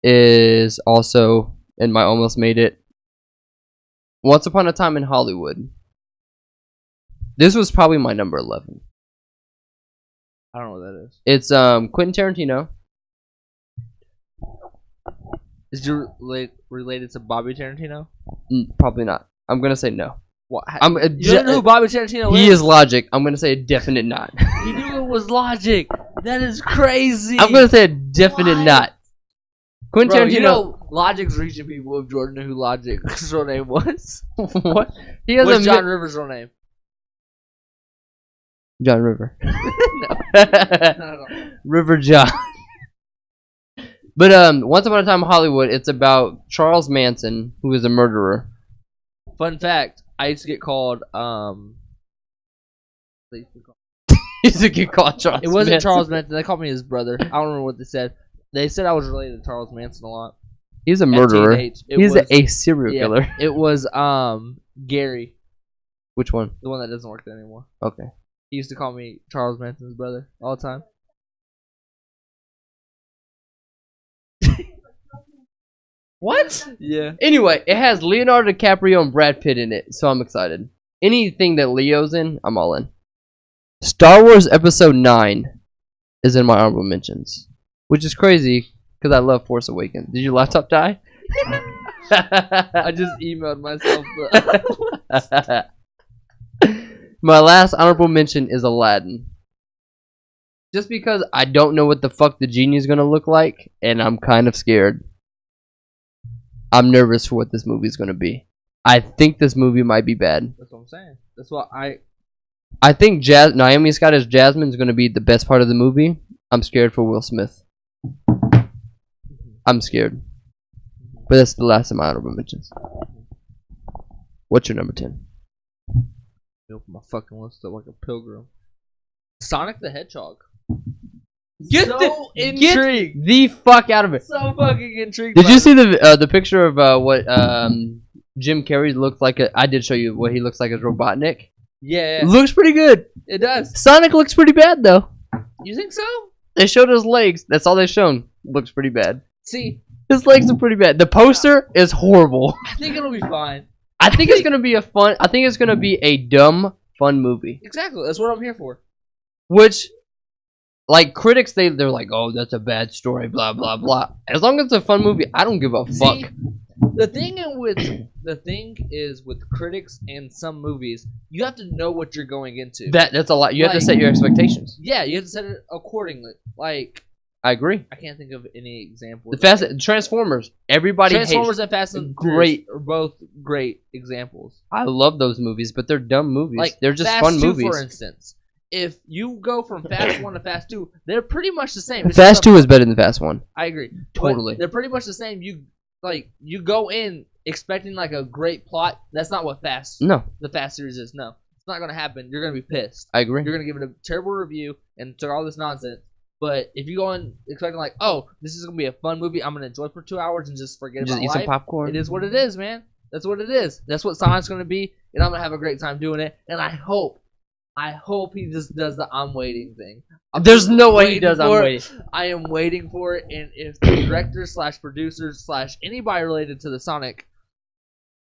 is also in my almost made it. Once Upon a Time in Hollywood. This was probably my number 11. I don't know what that is. It's Quentin Tarantino. Is you related to Bobby Tarantino? Probably not. I'm gonna say no. What? You don't know who Bobby Tarantino is? He is Logic. I'm gonna say a definite not. He knew it was Logic. That is crazy. I'm gonna say a definite not. Quentin Tarantino. You know, Logic's reaching people if Jordan knew who Logic's real name was. What? He has What's John Rivers' real name? John River. No. River John. But Once Upon a Time in Hollywood, it's about Charles Manson, who is a murderer. Fun fact: I used to get called He used to get called Charles. It wasn't Manson. Charles Manson. They called me his brother. I don't remember what they said. They said I was related to Charles Manson a lot. He's a murderer. He's a serial Yeah, killer. it was Gary, Which one? the one that doesn't work there anymore. Okay. He used to call me Charles Manson's brother all the time. What? Yeah. Anyway, it has Leonardo DiCaprio and Brad Pitt in it, so I'm excited. Anything that Leo's in, I'm all in. Star Wars Episode 9 is in my honorable mentions, which is crazy because I love Force Awakens. Did your laptop die? I just emailed myself. My last honorable mention is Aladdin. Just because I don't know what the fuck the genie is going to look like, and I'm kind of scared. I'm nervous for what this movie is going to be. I think this movie might be bad. That's what I'm saying. That's what I think Naomi Scott as Jasmine is going to be the best part of the movie. I'm scared for Will Smith. I'm scared. But that's the last of my honorable mentions. What's your number 10? open my fucking list up like a pilgrim. Sonic the Hedgehog. Get the fuck out of it. So fucking intrigued. Did you see the picture of what Jim Carrey looked like? I did show you what he looks like as Robotnik. Yeah. Looks pretty good. It does. Sonic looks pretty bad though. You think so? They showed his legs. That's all they've shown. Looks pretty bad. See, his legs are pretty bad. The poster is horrible. I think it'll be fine. I think it's gonna be a fun. I think it's gonna be a dumb, fun movie. Exactly. That's what I'm here for. Which, like, critics, they're like, oh, that's a bad story, blah blah blah. As long as it's a fun movie, I don't give a fuck. See, the thing is with critics and some movies, you have to know what you're going into. That's a lot. You have to set your expectations. Yeah, you have to set it accordingly. Like, I agree. I can't think of any examples. Transformers. Everybody Transformers hates. and Fast and Great. Furious are both great examples. I love those movies, but they're dumb movies. Like, they're just Fast fun 2, movies. for instance. If you go from Fast 1 to Fast 2, they're pretty much the same. Fast 2 is better than Fast 1. I agree. Totally. But they're pretty much the same. You go in expecting like a great plot. That's not what the Fast series is. No. It's not going to happen. You're going to be pissed. I agree. You're going to give it a terrible review and talk all this nonsense. But if you go in expecting like, oh, this is going to be a fun movie, I'm going to enjoy it for 2 hours and just forget about life. Just eat some popcorn. It is what it is, man. That's what it is. That's what Sonic's going to be, and I'm going to have a great time doing it. And I hope he just does the I'm waiting thing. There's no way he does I'm waiting. I am waiting for it, and if the directors / producers / anybody related to the Sonic,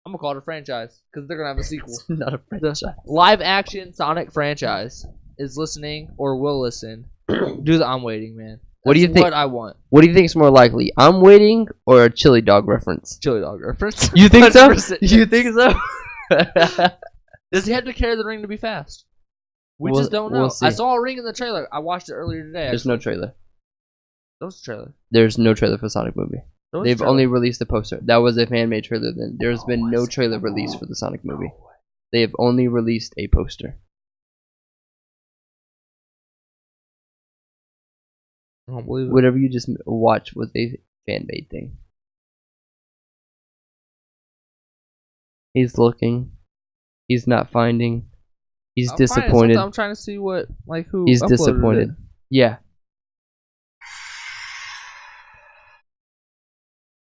I'm going to call it a franchise, because they're going to have a sequel. It's not a franchise. The live action Sonic franchise is listening or will listen. Do the I'm waiting, man. What do you think? What I want. What do you think is more likely? I'm waiting or a chili dog reference? Chili dog reference. You think so? 100%. You think so? Does he have to carry the ring to be fast? We just don't know. I saw a ring in the trailer. I watched it earlier today. There's no trailer. That was a trailer. There's no trailer for Sonic movie. They've only released a poster. That was a fan-made trailer then. There's been no trailer released for the Sonic movie. They have only released a poster. I don't believe it. Whatever you just watched was a fan-made thing. He's looking. He's not finding. He's disappointed. I'm trying to see who. He's disappointed. It. Yeah.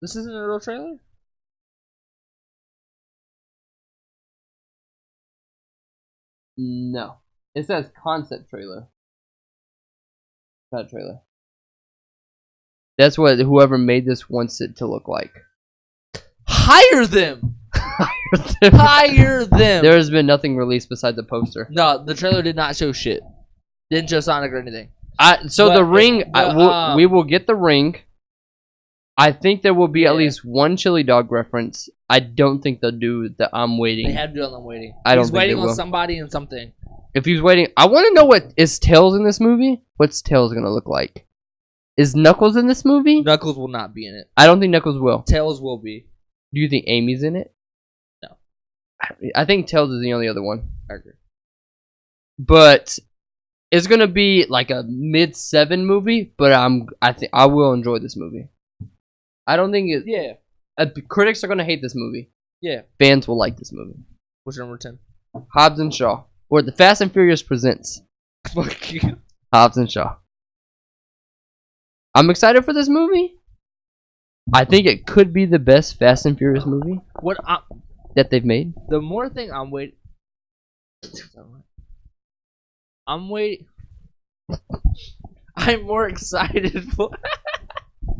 This isn't a real trailer? No. It says concept trailer. Not a trailer. That's what whoever made this wants it to look like. Hire them! Hire them! There has been nothing released besides the poster. No, the trailer did not show shit. Didn't show Sonic or anything. The ring, but, we will get the ring. I think there will be at Yeah. least one chili dog reference. I don't think they'll do the I'm waiting. They have to do it on waiting. I don't He's think waiting they on will. somebody and something. If he's waiting, I want to know what is Tails in this movie. What's Tails gonna look like? Is Knuckles in this movie? Knuckles will not be in it. I don't think Knuckles will. Tails will be. Do you think Amy's in it? No. I think Tails is the only other one. I agree. But it's gonna be like a mid-7 movie. But I think I will enjoy this movie. I don't think it. Yeah. Critics are gonna hate this movie. Yeah. Fans will like this movie. What's number 10? Hobbs and Shaw, or the Fast and Furious presents Fuck you. Hobbs and Shaw. I'm excited for this movie. I think it could be the best Fast and Furious movie that they've made. The more thing I'm waiting. I'm waiting. I'm more excited for.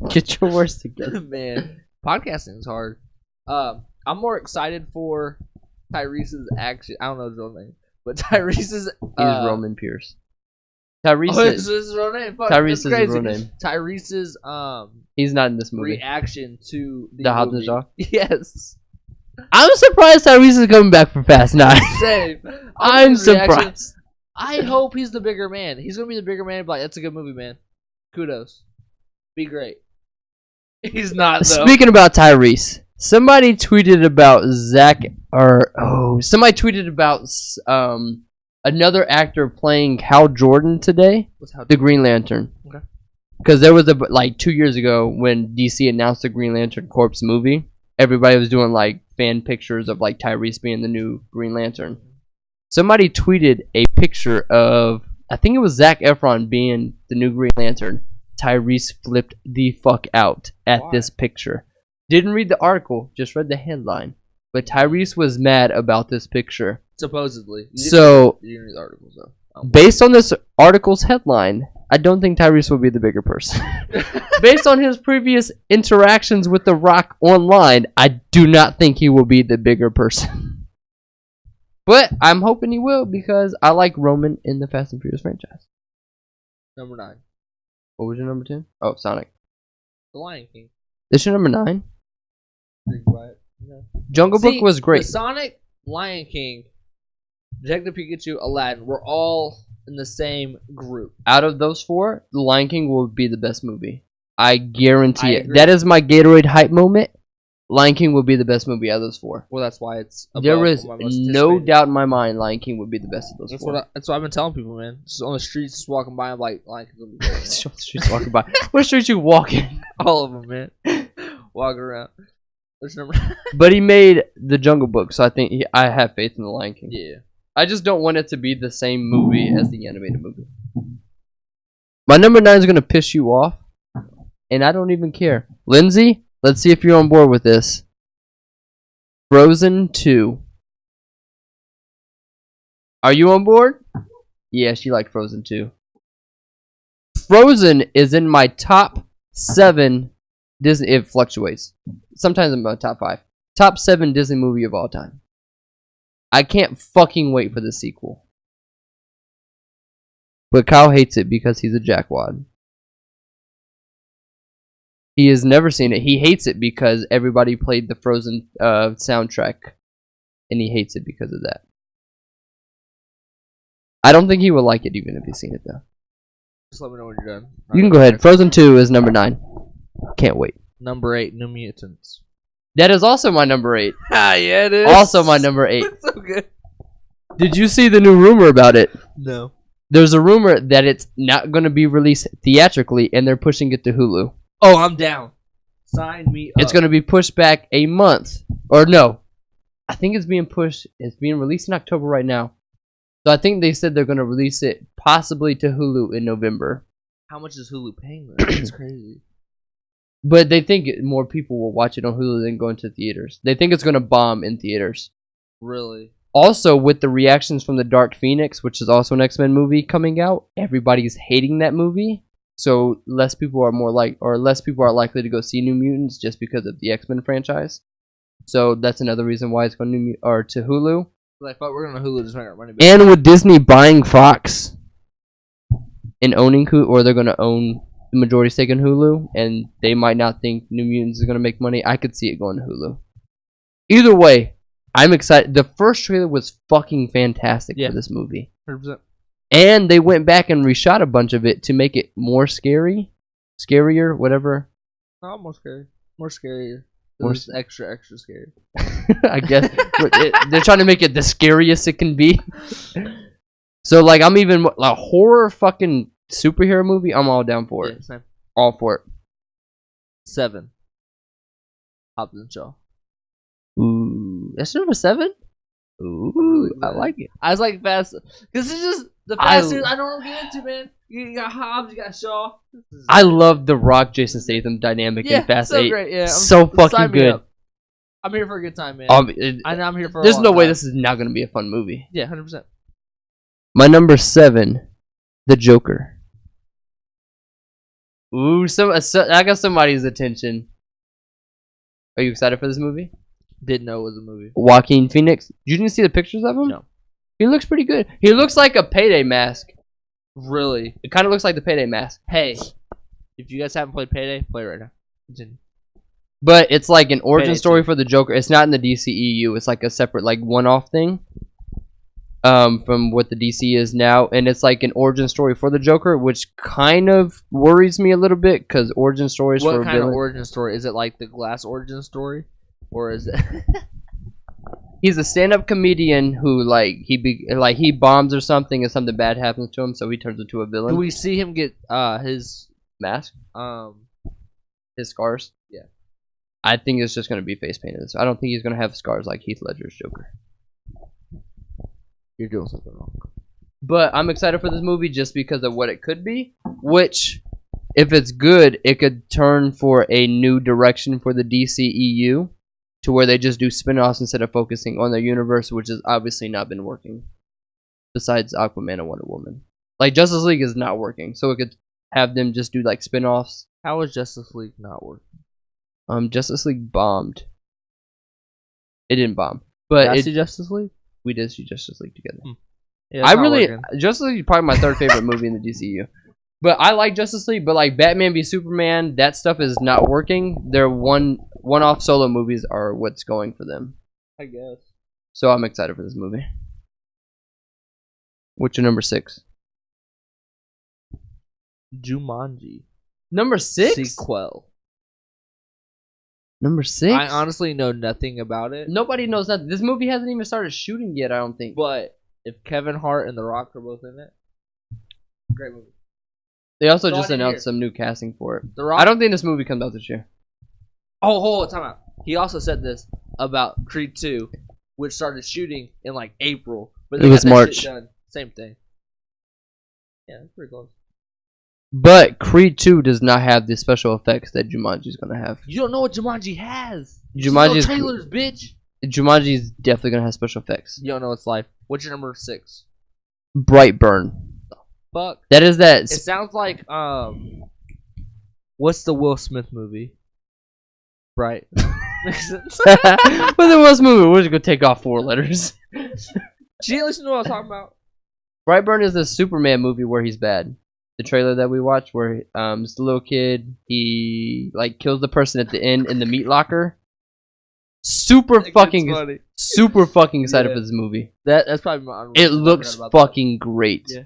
Get your words together. Man, podcasting is hard. I'm more excited for Tyrese's action. I don't know his real name, but Tyrese's. He's Roman Pierce. Tyrese. Is his real name? Fuck, Tyrese that's is crazy. his real name. Tyrese's He's not in this movie. reaction to The Hobbs and movie. Shaw? Yes. I'm surprised Tyrese is coming back for Fast 9. Same. I'm His reaction- surprised. I hope he's the bigger man. He's gonna be the bigger man. And be like, that's a good movie, man. Kudos. Be great. He's not though. Speaking about Tyrese, somebody tweeted about somebody tweeted about another actor playing Hal Jordan today, the Green Lantern. Okay. Because there was 2 years ago when DC announced the Green Lantern Corps movie, everybody was doing like fan pictures of like Tyrese being the new Green Lantern. Somebody tweeted a picture of, I think it was Zac Efron being the new Green Lantern. Tyrese flipped the fuck out at this picture. Didn't read the article, just read the headline. But Tyrese was mad about this picture. Supposedly. You didn't read the articles though. Based on this article's headline, I don't think Tyrese will be the bigger person. Based on his previous interactions with The Rock online, I do not think he will be the bigger person. But I'm hoping he will because I like Roman in the Fast and Furious franchise. Number 9. What was your number 10? Oh, Sonic. The Lion King. This your number 9? Pretty quiet. Yeah. Jungle Book was great. The Sonic, Lion King, Detective Pikachu, Aladdin, we're all in the same group. Out of those 4, The Lion King will be the best movie. I guarantee it. Agree. That is my Gatorade hype moment. Lion King will be the best movie out of those 4. Well, that's why it's above There is my most no anticipated. doubt in my mind Lion King would be the best of those 4. That's what I've been telling people, man. Just on the streets, just walking by, I'm like, Lion King's gonna be great. Streets walking by. What streets you walking? All of them, man. Walking around. Which number? But he made the Jungle Book, so I think I have faith in the Lion King. Yeah. I just don't want it to be the same movie as the animated movie. My number 9 is gonna piss you off, and I don't even care. Lindsay, let's see if you're on board with this. Frozen 2. Are you on board? Yeah, she liked Frozen 2. Frozen is in my top 7 Disney. It fluctuates. Sometimes in my top 5. Top 7 Disney movie of all time. I can't fucking wait for the sequel. But Kyle hates it because he's a jackwad. He has never seen it. He hates it because everybody played the Frozen soundtrack. And he hates it because of that. I don't think he will like it even if he's seen it though. Just let me know when you're done. You can go ahead. Frozen 2 is number 9. Can't wait. Number 8, New Mutants. That is also my number 8. Ah, yeah, it is. Also my number 8. It's so good. Did you see the new rumor about it? No. There's a rumor that it's not going to be released theatrically and they're pushing it to Hulu. Oh, I'm down. Sign me up. It's going to be pushed back a month. Or no. I think it's being pushed. It's being released in October right now. So I think they said they're going to release it possibly to Hulu in November. How much is Hulu paying them? It's crazy. But they think more people will watch it on Hulu than go into theaters. They think it's going to bomb in theaters. Really? Also, with the reactions from the Dark Phoenix, which is also an X-Men movie coming out, everybody's hating that movie. So less people are likely to go see New Mutants just because of the X-Men franchise. So that's another reason why it's going to Hulu. I thought we're going to Hulu just make our money back. And with Disney buying Fox in owning Hulu, or they're gonna own the majority stake in Hulu, and they might not think New Mutants is gonna make money. I could see it going to Hulu. Either way, I'm excited. The first trailer was fucking fantastic for this movie. 100%. And they went back and reshot a bunch of it to make it more scarier, whatever. Oh, more scary. More scarier. More extra scary. I guess they're trying to make it the scariest it can be. So like, I'm even like horror fucking superhero movie. I'm all down for it. Same. All for it. 7. Hobbs and Shaw. Ooh, that's number 7. Ooh, I like it. I was like Fast, because it's just the Fast series I don't get into, man. You got Hobbs, you got Shaw. I love the Rock Jason Statham dynamic in Fast 8. Great. Yeah, so fucking good. I'm here for a good time, man. I'm here for. There's no way this is not gonna be a fun movie. Yeah, 100%. My number 7, The Joker. Ooh, I got somebody's attention. Are you excited for this movie? Didn't know it was a movie. Joaquin Phoenix. You didn't see the pictures of him? No. He looks pretty good. He looks like a Payday mask. Really? It kind of looks like the Payday mask. Hey, if you guys haven't played Payday, play right now. Continue. But it's like an origin Payday story 2. for the Joker. It's not in the DCEU. It's like a separate, like, one-off thing. From what the DC is now, and it's like an origin story for the Joker, which kind of worries me a little bit because origin stories for a villain. What kind of origin story is it? Like the Glass origin story, or is it? He's a stand-up comedian who he bombs or something, and something bad happens to him, so he turns into a villain. Do we see him get his mask? His scars? Yeah. I think it's just gonna be face painted. So I don't think he's gonna have scars like Heath Ledger's Joker. You're doing something wrong. But I'm excited for this movie just because of what it could be. Which, if it's good, it could turn for a new direction for the DCEU, to where they just do spin-offs instead of focusing on their universe, which has obviously not been working. Besides Aquaman and Wonder Woman. Like, Justice League is not working, so it could have them just do like spin-offs. How is Justice League not working? Justice League bombed. It didn't bomb. But Did I see Justice League? We did see Justice League together. Yeah, Justice League is probably my third favorite movie in the DCU. But I like Justice League, but like Batman v Superman, that stuff is not working. Their one-off solo movies are what's going for them. I guess. So I'm excited for this movie. What's your number 6? Jumanji. Number 6? Sequel. Number 6? I honestly know nothing about it. Nobody knows that. This movie hasn't even started shooting yet, I don't think. But if Kevin Hart and The Rock are both in it, great movie. They also just announced some new casting for it. The Rock? I don't think this movie comes out this year. Oh, hold on, time out. He also said this about Creed 2, which started shooting in like April. But it was March. Done. Same thing. Yeah, that's pretty close. But Creed 2 does not have the special effects that Jumanji's gonna have. You don't know what Jumanji has. Jumanji's trailers, bitch. Jumanji's definitely gonna have special effects. You don't know its life. What's your number 6? Brightburn. The fuck. That is that. It sounds like what's the Will Smith movie? Right. Makes sense. But the Will Smith movie, we're just gonna take off 4 letters. She didn't listen to what I was talking about. Brightburn is the Superman movie where he's bad. The trailer that we watched, where it's the little kid, he like kills the person at the end in the meat locker. Super fucking excited for this movie. That's probably my. It looks fucking great. Yeah.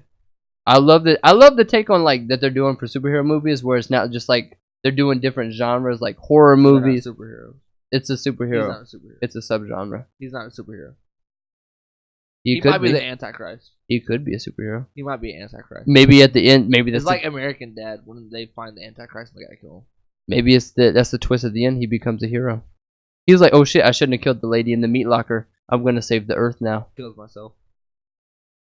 I love it. I love the take on like that they're doing for superhero movies, where it's not just like they're doing different genres, like horror movies. Superhero. It's a superhero. He's not a superhero. It's a subgenre. He's not a superhero. He might be the Antichrist. He could be a superhero. He might be Antichrist. Maybe at the end, maybe that's it's like American Dad when they find the Antichrist and they gotta kill him. Maybe that's the twist at the end. He becomes a hero. He's like, oh shit, I shouldn't have killed the lady in the meat locker. I'm gonna save the earth now. Kills myself.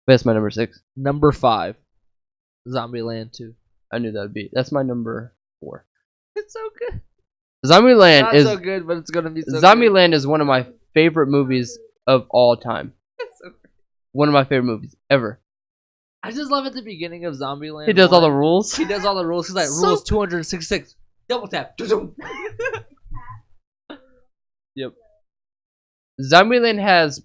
That's my number 6. Number 5, Zombieland 2. I knew that would be. That's my number 4. It's so good. Zombieland is not so good, but it's gonna be so Zombieland good. is one of my favorite movies of all time. It's so good. One of my favorite movies ever. I just love at the beginning of Zombieland. He does all the rules. He does all the rules. He's like, rules 266. Double tap. Yep. Zombieland has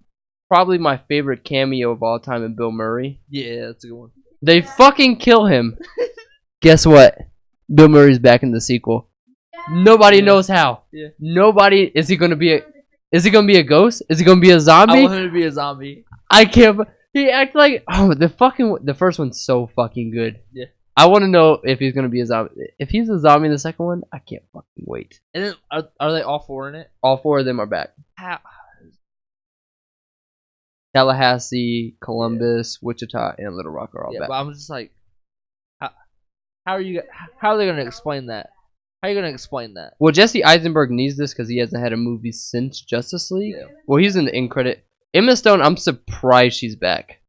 probably my favorite cameo of all time in Bill Murray. Yeah, that's a good one. They fucking kill him. Guess what? Bill Murray's back in the sequel. Nobody knows how. Yeah. Nobody. Is he gonna be a? Is he gonna be a ghost? Is he gonna be a zombie? I want him to be a zombie. I can't. He act like the first one's so fucking good. Yeah. I want to know if he's gonna be a zombie. If he's a zombie in the second one, I can't fucking wait. And then are they all 4 in it? All 4 of them are back. How? Tallahassee, Columbus, Wichita, and Little Rock are all back. But I'm just like, how are they gonna explain that? How are you gonna explain that? Well, Jesse Eisenberg needs this because he hasn't had a movie since Justice League. Yeah. Well, he's in the end credit. Emma Stone, I'm surprised she's back.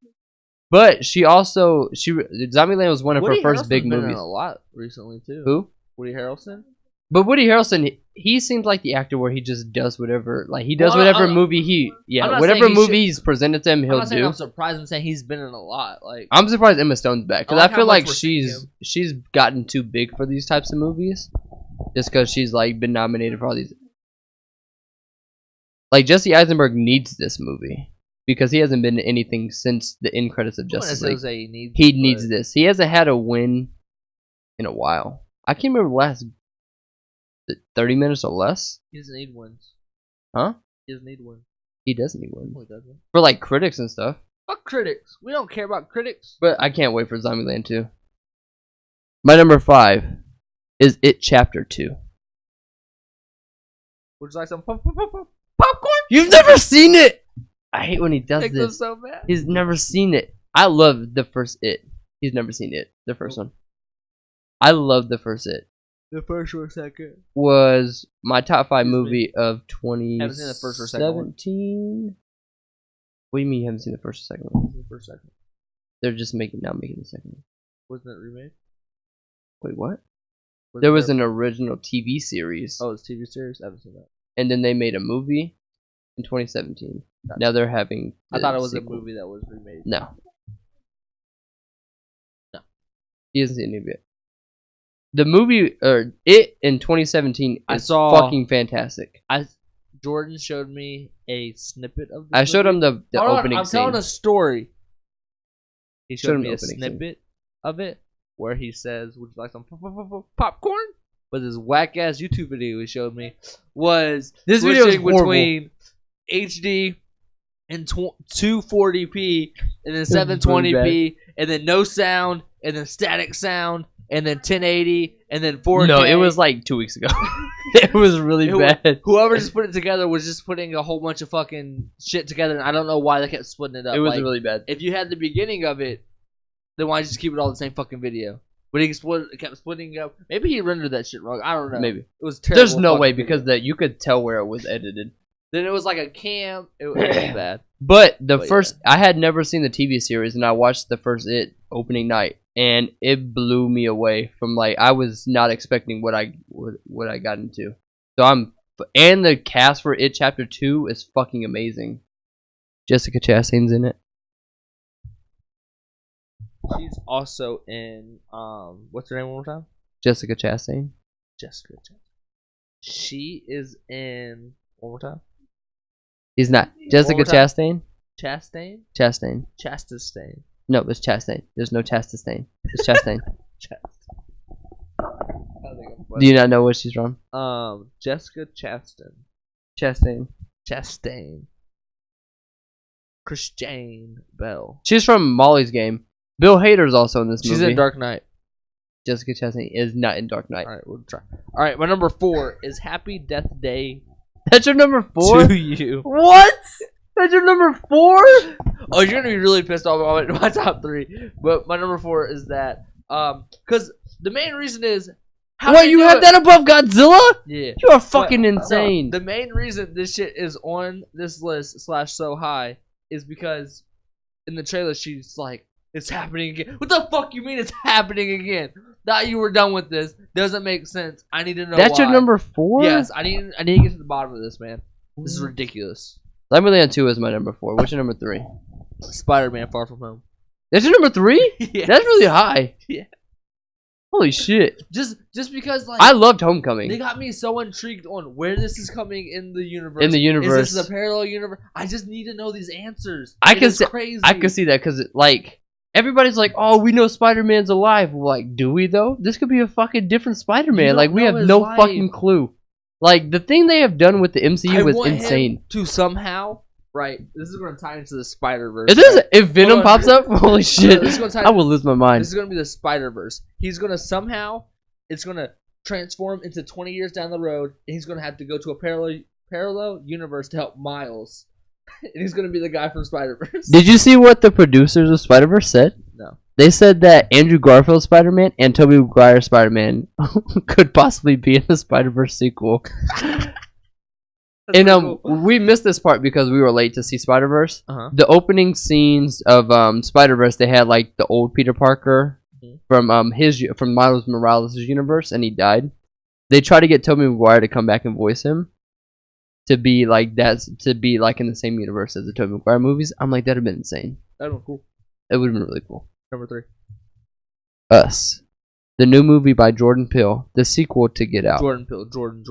But Zombieland was one of her first big been movies. In a lot recently too. Who? Woody Harrelson. But Woody Harrelson, he seems like the actor where he just does whatever, like he does whatever movie he's presented to him, he'll do. I'm surprised. I'm saying he's been in a lot. Like I'm surprised Emma Stone's back because I feel like she's him. gotten too big for these types of movies, just because she's like been nominated for all these. Like Jesse Eisenberg needs this movie because he hasn't been in anything since the end credits of Justice League. He needs this. He hasn't had a win in a while. I can't remember the last 30 minutes or less. He doesn't need wins. Huh? He doesn't need wins. He doesn't need wins. No, he doesn't. For like critics and stuff. Fuck critics. We don't care about critics. But I can't wait for Zombieland 2. My number 5 is It Chapter 2. Would you like some popcorn? You've never seen it! I hate when he does Makes this. him so bad. He's never seen it. I love the first It. He's never seen it. The first one. I love the first It. The first or second was my top 5 movie of 2017. Haven't seen the first or second one. What do you mean you haven't seen the first or second one? The first second. They're just making the second one. Wasn't it remade? Wait, what? There was an original TV series. Oh, it's TV series? I haven't seen that. And then they made a movie in 2017. Gotcha. Now they're having I thought it was sequel. a movie that was remade. No. No. He hasn't seen any of it. The movie, or It in 2017 is fucking fantastic. Jordan showed me a snippet of the I showed him the opening I'm scene. telling a story. He showed me a opening snippet of it where he says, "Would you like some popcorn?" But this whack ass YouTube video he showed me was this video is between HD and 240p and then 720p and then no sound and then static sound and then 1080 and then 4K. No, it was like 2 weeks ago. It was really bad. Whoever just put it together was just putting a whole bunch of fucking shit together, and I don't know why they kept splitting it up. It was really bad. If you had the beginning of it, then why just keep it all the same fucking video? But he kept splitting it up. Maybe he rendered that shit wrong. I don't know. Maybe. It was terrible. There's no way because you could tell where it was edited. Then it was like a cam. It was bad. But I had never seen the TV series, and I watched the first It opening night, and it blew me away. From like I was not expecting what I got into. So and the cast for It Chapter 2 is fucking amazing. Jessica Chastain's in it. She's also in what's her name one more time? Jessica Chastain. Jessica Chastain. She is in one more time. He's not. Jessica Chastain? Chastain? Chastain. Chastain. No, it's Chastain. There's no Chastain. It's Chastain. Do you not know where she's from? Jessica Chastain. Chastain. Christiane Bell. She's from Molly's Game. Bill Hader's also in this movie. She's in Dark Knight. Jessica Chastain is not in Dark Knight. Alright, we'll try. Alright, my number 4 is Happy Death Day. That's your number 4? To you. What? That's your number 4? Oh, you're gonna be really pissed off about my top 3. But my number 4 is that because the main reason is what, you have that above Godzilla? Yeah. You are fucking insane. No, the main reason this shit is on this list / so high is because in the trailer she's like, it's happening again. What the fuck you mean it's happening again? Thought you were done with this. Doesn't make sense. I need to know That's why. your number 4? Yes, I need to get to the bottom of this, man. This is ridiculous. Zombieland 2 is my number 4. What's your number 3? Spider-Man Far From Home. That's your number 3? Yeah. That's really high. Yeah. Holy shit. Just because like I loved Homecoming. They got me so intrigued on where this is coming in the universe. In the universe. Is this a parallel universe? I just need to know these answers. I can see that because like everybody's like, "Oh, we know Spider-Man's alive." We're like, do we though? This could be a fucking different Spider-Man. Like, we have no fucking clue. Like, the thing they have done with the MCU was insane. To somehow, right? This is going to tie into the Spider-Verse. If Venom pops up, holy shit, I will lose my mind. This is going to be the Spider-Verse. He's going to somehow, it's going to transform into 20 years down the road, and he's going to have to go to a parallel universe to help Miles. And he's going to be the guy from Spider-Verse. Did you see what the producers of Spider-Verse said? No. They said that Andrew Garfield's Spider-Man and Tobey Maguire's Spider-Man could possibly be in the Spider-Verse sequel. And cool. We missed this part because we were late to see Spider-Verse. The opening scenes of Spider-Verse, they had like the old Peter Parker from Miles Morales' universe, and he died. They tried to get Tobey Maguire to come back and voice him. To be like in the same universe as the Tobey Maguire movies. I'm like, that'd have been insane. That'd been cool. It would have been really cool. Number 3. Us. The new movie by Jordan Peele. The sequel to Get Out. Jordan Peele. Jordan.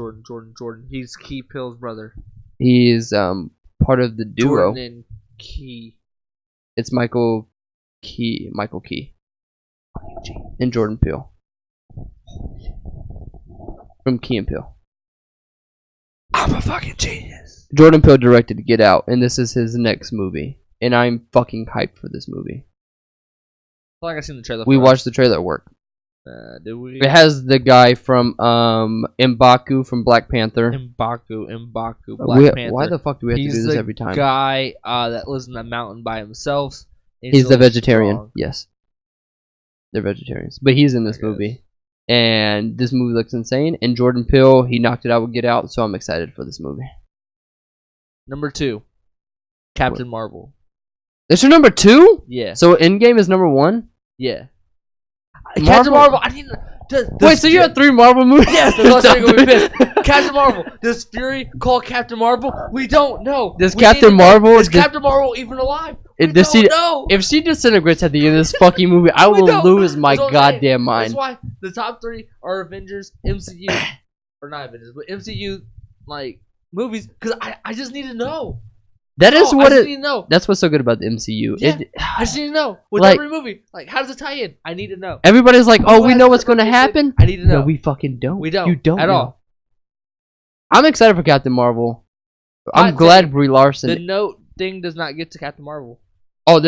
He's Key Peele's brother. He is part of the duo. Jordan and Key. It's Michael Key. And Jordan Peele. From Key and Peele. I'm a fucking genius. Jordan Peele directed Get Out, and this is his next movie. And I'm fucking hyped for this movie. I feel like I've seen the trailer. We watched the trailer at work. Did we? It has the guy from M'Baku from Black Panther. M'Baku, Black Panther. Why the fuck do we have to do this every time? He's the guy that lives in the mountain by himself. He's the vegetarian. Strong. Yes. They're vegetarians. But he's in this movie. And this movie looks insane. And Jordan Peele, he knocked it out with Get Out, so I'm excited for this movie. Number 2. Captain Marvel. This your number 2? Yeah. So Endgame is number 1? Yeah. Captain Marvel, I need wait, so you have 3 Marvel movies? Yes, that's gonna be pissed. Captain Marvel. Does Fury call Captain Marvel? We don't know. Is Captain Marvel even alive? We don't know. If she disintegrates at the end of this fucking movie, I will lose my goddamn mind. That's why the top 3 are Avengers, MCU, or not Avengers, but MCU like movies. Because I just need to know. That is what it. Need to know. That's what's so good about the MCU. Yeah, I just need to know with every movie. Like, how does it tie in? I need to know. Everybody's like, "Oh, we know what's going to happen." I need to know. No, we fucking don't. We don't. You don't at all. I'm excited for Captain Marvel. I'm glad Brie Larson. The note thing does not get to Captain Marvel. Oh,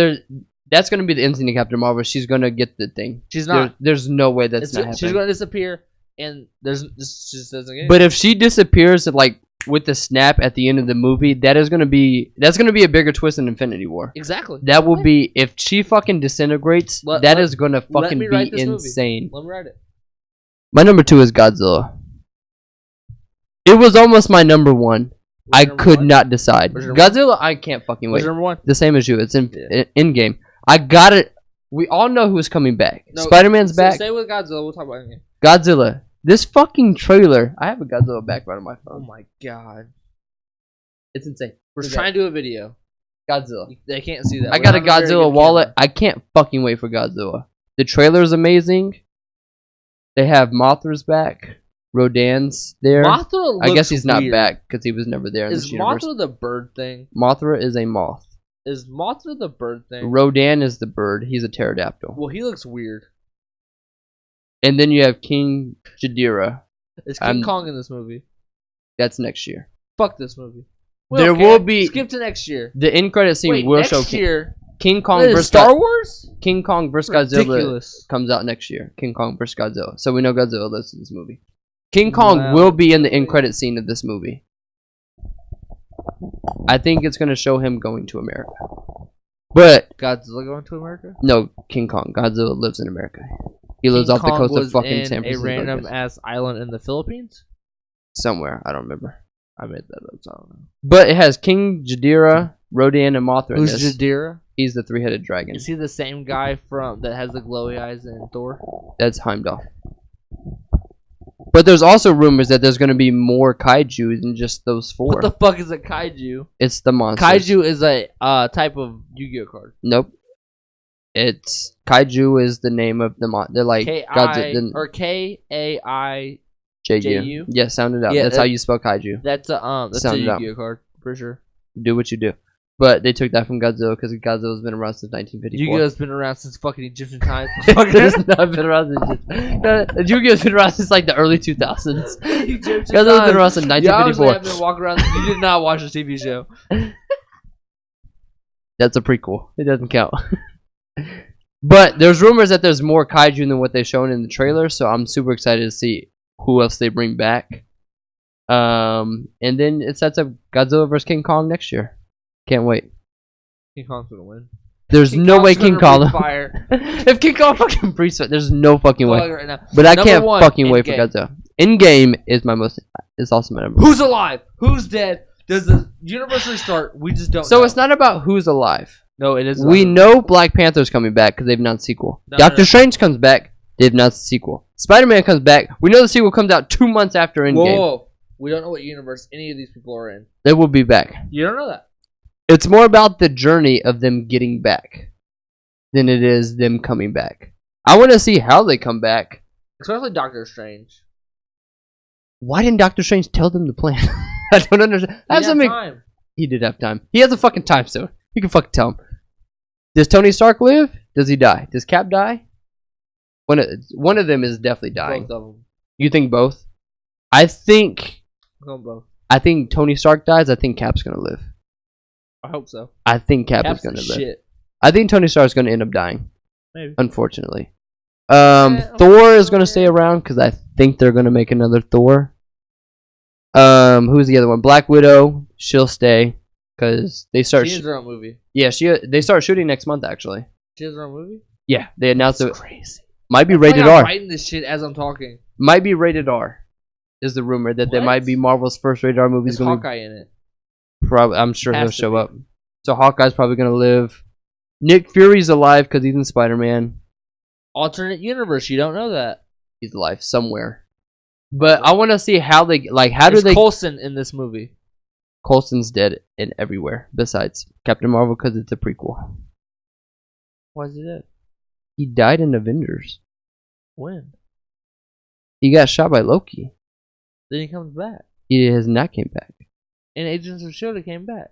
that's going to be the instant of Captain Marvel. She's going to get the thing. She's not. There's no way that's not happening. She's going to disappear, and this just doesn't get it. But if she disappears, like with the snap at the end of the movie, that's gonna be a bigger twist in Infinity War. Exactly. That will be if she fucking disintegrates. That is gonna fucking be insane. Let me write it. My number 2 is Godzilla. It was almost my number 1. I could not decide. Godzilla, I can't fucking wait. What's number 1? The same as you. It's in game. I got it. We all know who's coming back. No, Spider-Man's back. Stay with Godzilla. We'll talk about it. Godzilla. This fucking trailer. I have a Godzilla background on my phone. Oh my god. It's insane. We're trying to do a video. Godzilla. They can't see that. I got a Godzilla wallet. I can't fucking wait for Godzilla. The trailer is amazing. They have Mothra's back. Rodan's there. Mothra looks I guess he's not weird. Back because he was never there in Is this universe. Mothra the bird thing? Mothra is a moth. Is Mothra the bird thing? Rodan is the bird. He's a pterodactyl. Well, he looks weird. And then you have King Ghidorah. Is King Kong in this movie? That's next year. Fuck this movie. There will be. Skip to next year. The end credit scene will show next year. King Kong versus Star Wars. King Kong vs Godzilla comes out next year. King Kong vs Godzilla. So we know Godzilla lives in this movie. King Kong will be in the end credit scene of this movie. I think it's going to show him going to America. But Godzilla going to America? No, King Kong. Godzilla lives in America. He lives off the coast of fucking San Francisco. A random ass island in the Philippines? Somewhere. I don't remember. I made that up, so I don't know. But it has King Ghidorah, Rodan, and Mothra in this. Who's Ghidorah? He's the 3-headed dragon. Is he the same guy that has the glowy eyes in Thor? That's Heimdall. But there's also rumors that there's going to be more kaiju than just those 4. What the fuck is a kaiju? It's the monsters. Kaiju is a type of Yu-Gi-Oh card. Nope. It's kaiju is the name of the they're like K-A-I-J-U. Yeah, sound it out. Yeah, that's how you spell kaiju. That's a Yu-Gi-Oh card for sure. Do what you do. But they took that from Godzilla because Godzilla's been around since 1954. Yu-Gi-Oh's been around since fucking Egyptian times. It's not been around since Yu-Gi-Oh's been around since like the early 2000s. Godzilla's been around since 1954. You have been walking around. You did not watch the TV show. That's a prequel. It doesn't count. But there's rumors that there's more kaiju than what they've shown in the trailer, so I'm super excited to see who else they bring back. And then it sets up Godzilla vs. King Kong next year. Can't wait. King Kong's gonna win. There's King no Kong's way King Kong. fire. If King Kong fucking breathes fire, there's no fucking way. Right now. But I Number can't one, fucking wait for in-game. Godzilla. In game is my most. Is also my number. Who's alive? Who's dead? Does the universe restart? We just don't. So know. it's not about who's alive. No, it is. We know Black Panther's coming back because they've announced a sequel. No, Doctor no. Strange comes back. They've announced a sequel. Spider-Man comes back. We know the sequel comes out 2 months after Endgame. Whoa. We don't know what universe any of these people are in. They will be back. You don't know that. It's more about the journey of them getting back than it is them coming back. I want to see how they come back. Especially Doctor Strange. Why didn't Doctor Strange tell them the plan? I don't understand. He didn't have time. He did have time. He has a fucking time stone. You can fucking tell him. Does Tony Stark live? Does he die? Does Cap die? One of them is definitely dying. Both of them. You think both? I think Both. Tony Stark dies. I think Cap's gonna live. I hope so. I think Cap Cap's is gonna the live. shit. I think Tony Stark's gonna end up dying. Maybe. Unfortunately. Thor is gonna stay around because I think they're gonna make another Thor. Who's the other one? Black Widow. She'll stay because they start. She has her own movie. Yeah, they start shooting next month actually. She has her own movie. Yeah, they announced it. That's crazy. Might be It's rated like I'm R. writing this shit as I'm talking. Might be rated R. Is the rumor that there What? might be Marvel's first rated R movie? Is Hawkeye in it? Probably, I'm sure Has he'll to show be. up. So Hawkeye's probably gonna live. Nick Fury's alive because he's in Spider-Man. Alternate universe. You don't know that. He's alive somewhere. But I want to see how they like. How do There's they? Coulson in this movie. Coulson's dead in everywhere besides Captain Marvel because it's a prequel. Why is he dead? He died in Avengers. When? He got shot by Loki. Then he comes back. He has not came back. And Agents of S.H.I.E.L.D. came back.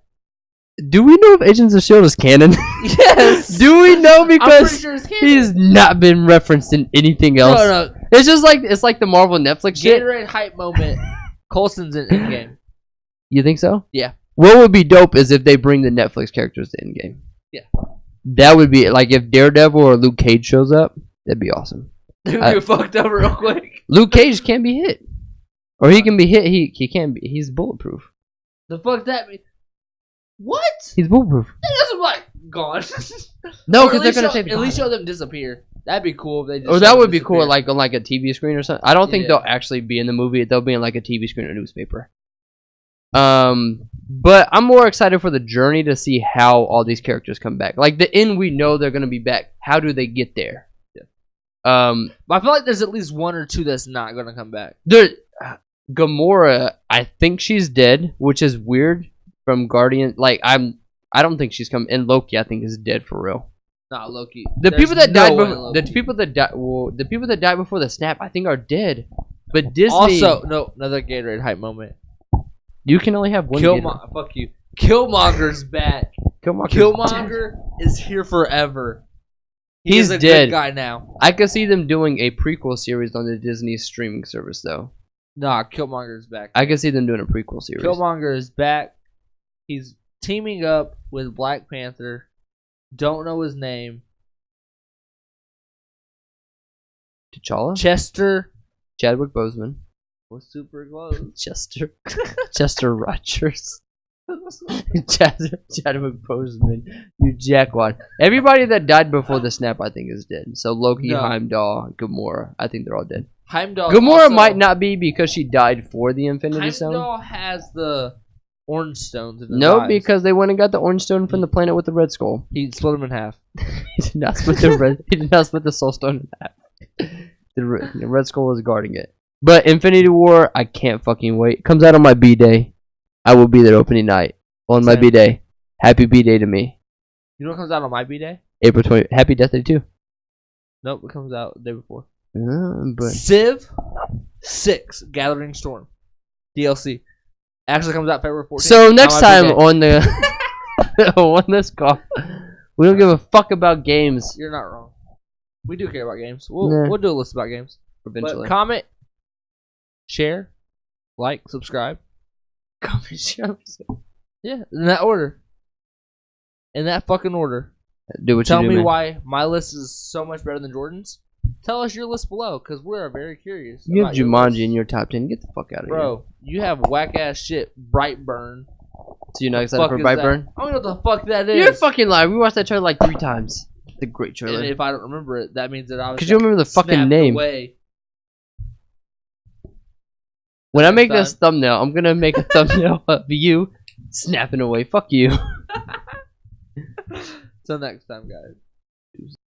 Do we know if Agents of S.H.I.E.L.D. is canon? Yes. Do we know I'm pretty because sure it's canon. he's not been referenced in anything else? No. It's just like the Marvel Netflix shit. Gatorade hype moment. Coulson's in Endgame. You think so? Yeah. What would be dope is if they bring the Netflix characters to Endgame. Yeah. That would be like if Daredevil or Luke Cage shows up. That'd be awesome. Dude, get fucked up real quick. Luke Cage can't be hit, or he can be hit. He can't be. He's bulletproof. The fuck that mean? What? He's bulletproof. That doesn't like gone. No, Or because they're gonna show- take. at least show them disappear. That'd be cool if they just. Or show that them would be cool, disappear. like on like a TV screen or something. I don't think Yeah. they'll actually be in the movie. They'll be in like a TV screen or newspaper. But I'm more excited for the journey to see how all these characters come back. Like the end, we know they're gonna be back. How do they get there? Yeah. But I feel like there's at least one or two that's not gonna come back. there, Gamora, I think she's dead, which is weird from Guardian. Like I don't think she's come. And Loki, I think, is dead for real. Not Loki. The There's people that no died, way before, Loki. the people that died, well, the people that died before the snap, I think, are dead. But Disney, Also, no, another Gatorade hype moment. you can only have one. Gatorade. Fuck you. Killmonger's back. Killmonger is here forever. He's He's a dead. good guy now. I could see them doing a prequel series on the Disney streaming service, though. Nah, Killmonger's back. I could see them doing a prequel series. Killmonger is back. He's teaming up with Black Panther. Don't know his name. T'Challa, Chester Chadwick Boseman, was super close. Chester Rogers, Chadwick Boseman, you jackwad. Everybody that died before the snap, I think, is dead. So Loki, No. Heimdall, Gamora, I think they're all dead. Heimdall. Gamora also- might not be because she died for the Infinity Stone. Heimdall has the orange stones in his No, eyes. because they went and got the orange stone from the planet with the red skull. he split them in half. He did not split the red. He did not split the soul stone in half. The red skull was guarding it. But Infinity War, I can't fucking wait. Comes out on my B-Day. I will be there opening night on my Same. B-Day. Happy B-Day to me. You know what comes out on my B-Day? April 20. Happy Death Day too. Nope, it comes out the day before. But Civ 6 Gathering Storm DLC actually comes out February 14th. so next on my time B-Day. on the One list call. We don't give a fuck about games. You're not wrong. We do care about games. Nah. We'll do a list about games. Eventually. But comment, share, like, subscribe. Comment, share. Yeah, in that order. In that fucking order. Do what Tell you do, me man. why my list is so much better than Jordan's. Tell us your list below, because we're very curious. You have about your Jumanji list. in your top 10. Get the fuck out of here. Bro, you have whack ass shit. Brightburn. So you're not excited for Fuck is Brightburn? that? I don't know what the fuck that is. You're fucking lying. We watched that trailer like 3 times. It's a great trailer. And if I don't remember it, that means that I was. Because you remember the fucking snapped name. Away. When I make Next this thumbnail, I'm gonna make a thumbnail of you snapping away. Fuck you. Till next time, guys.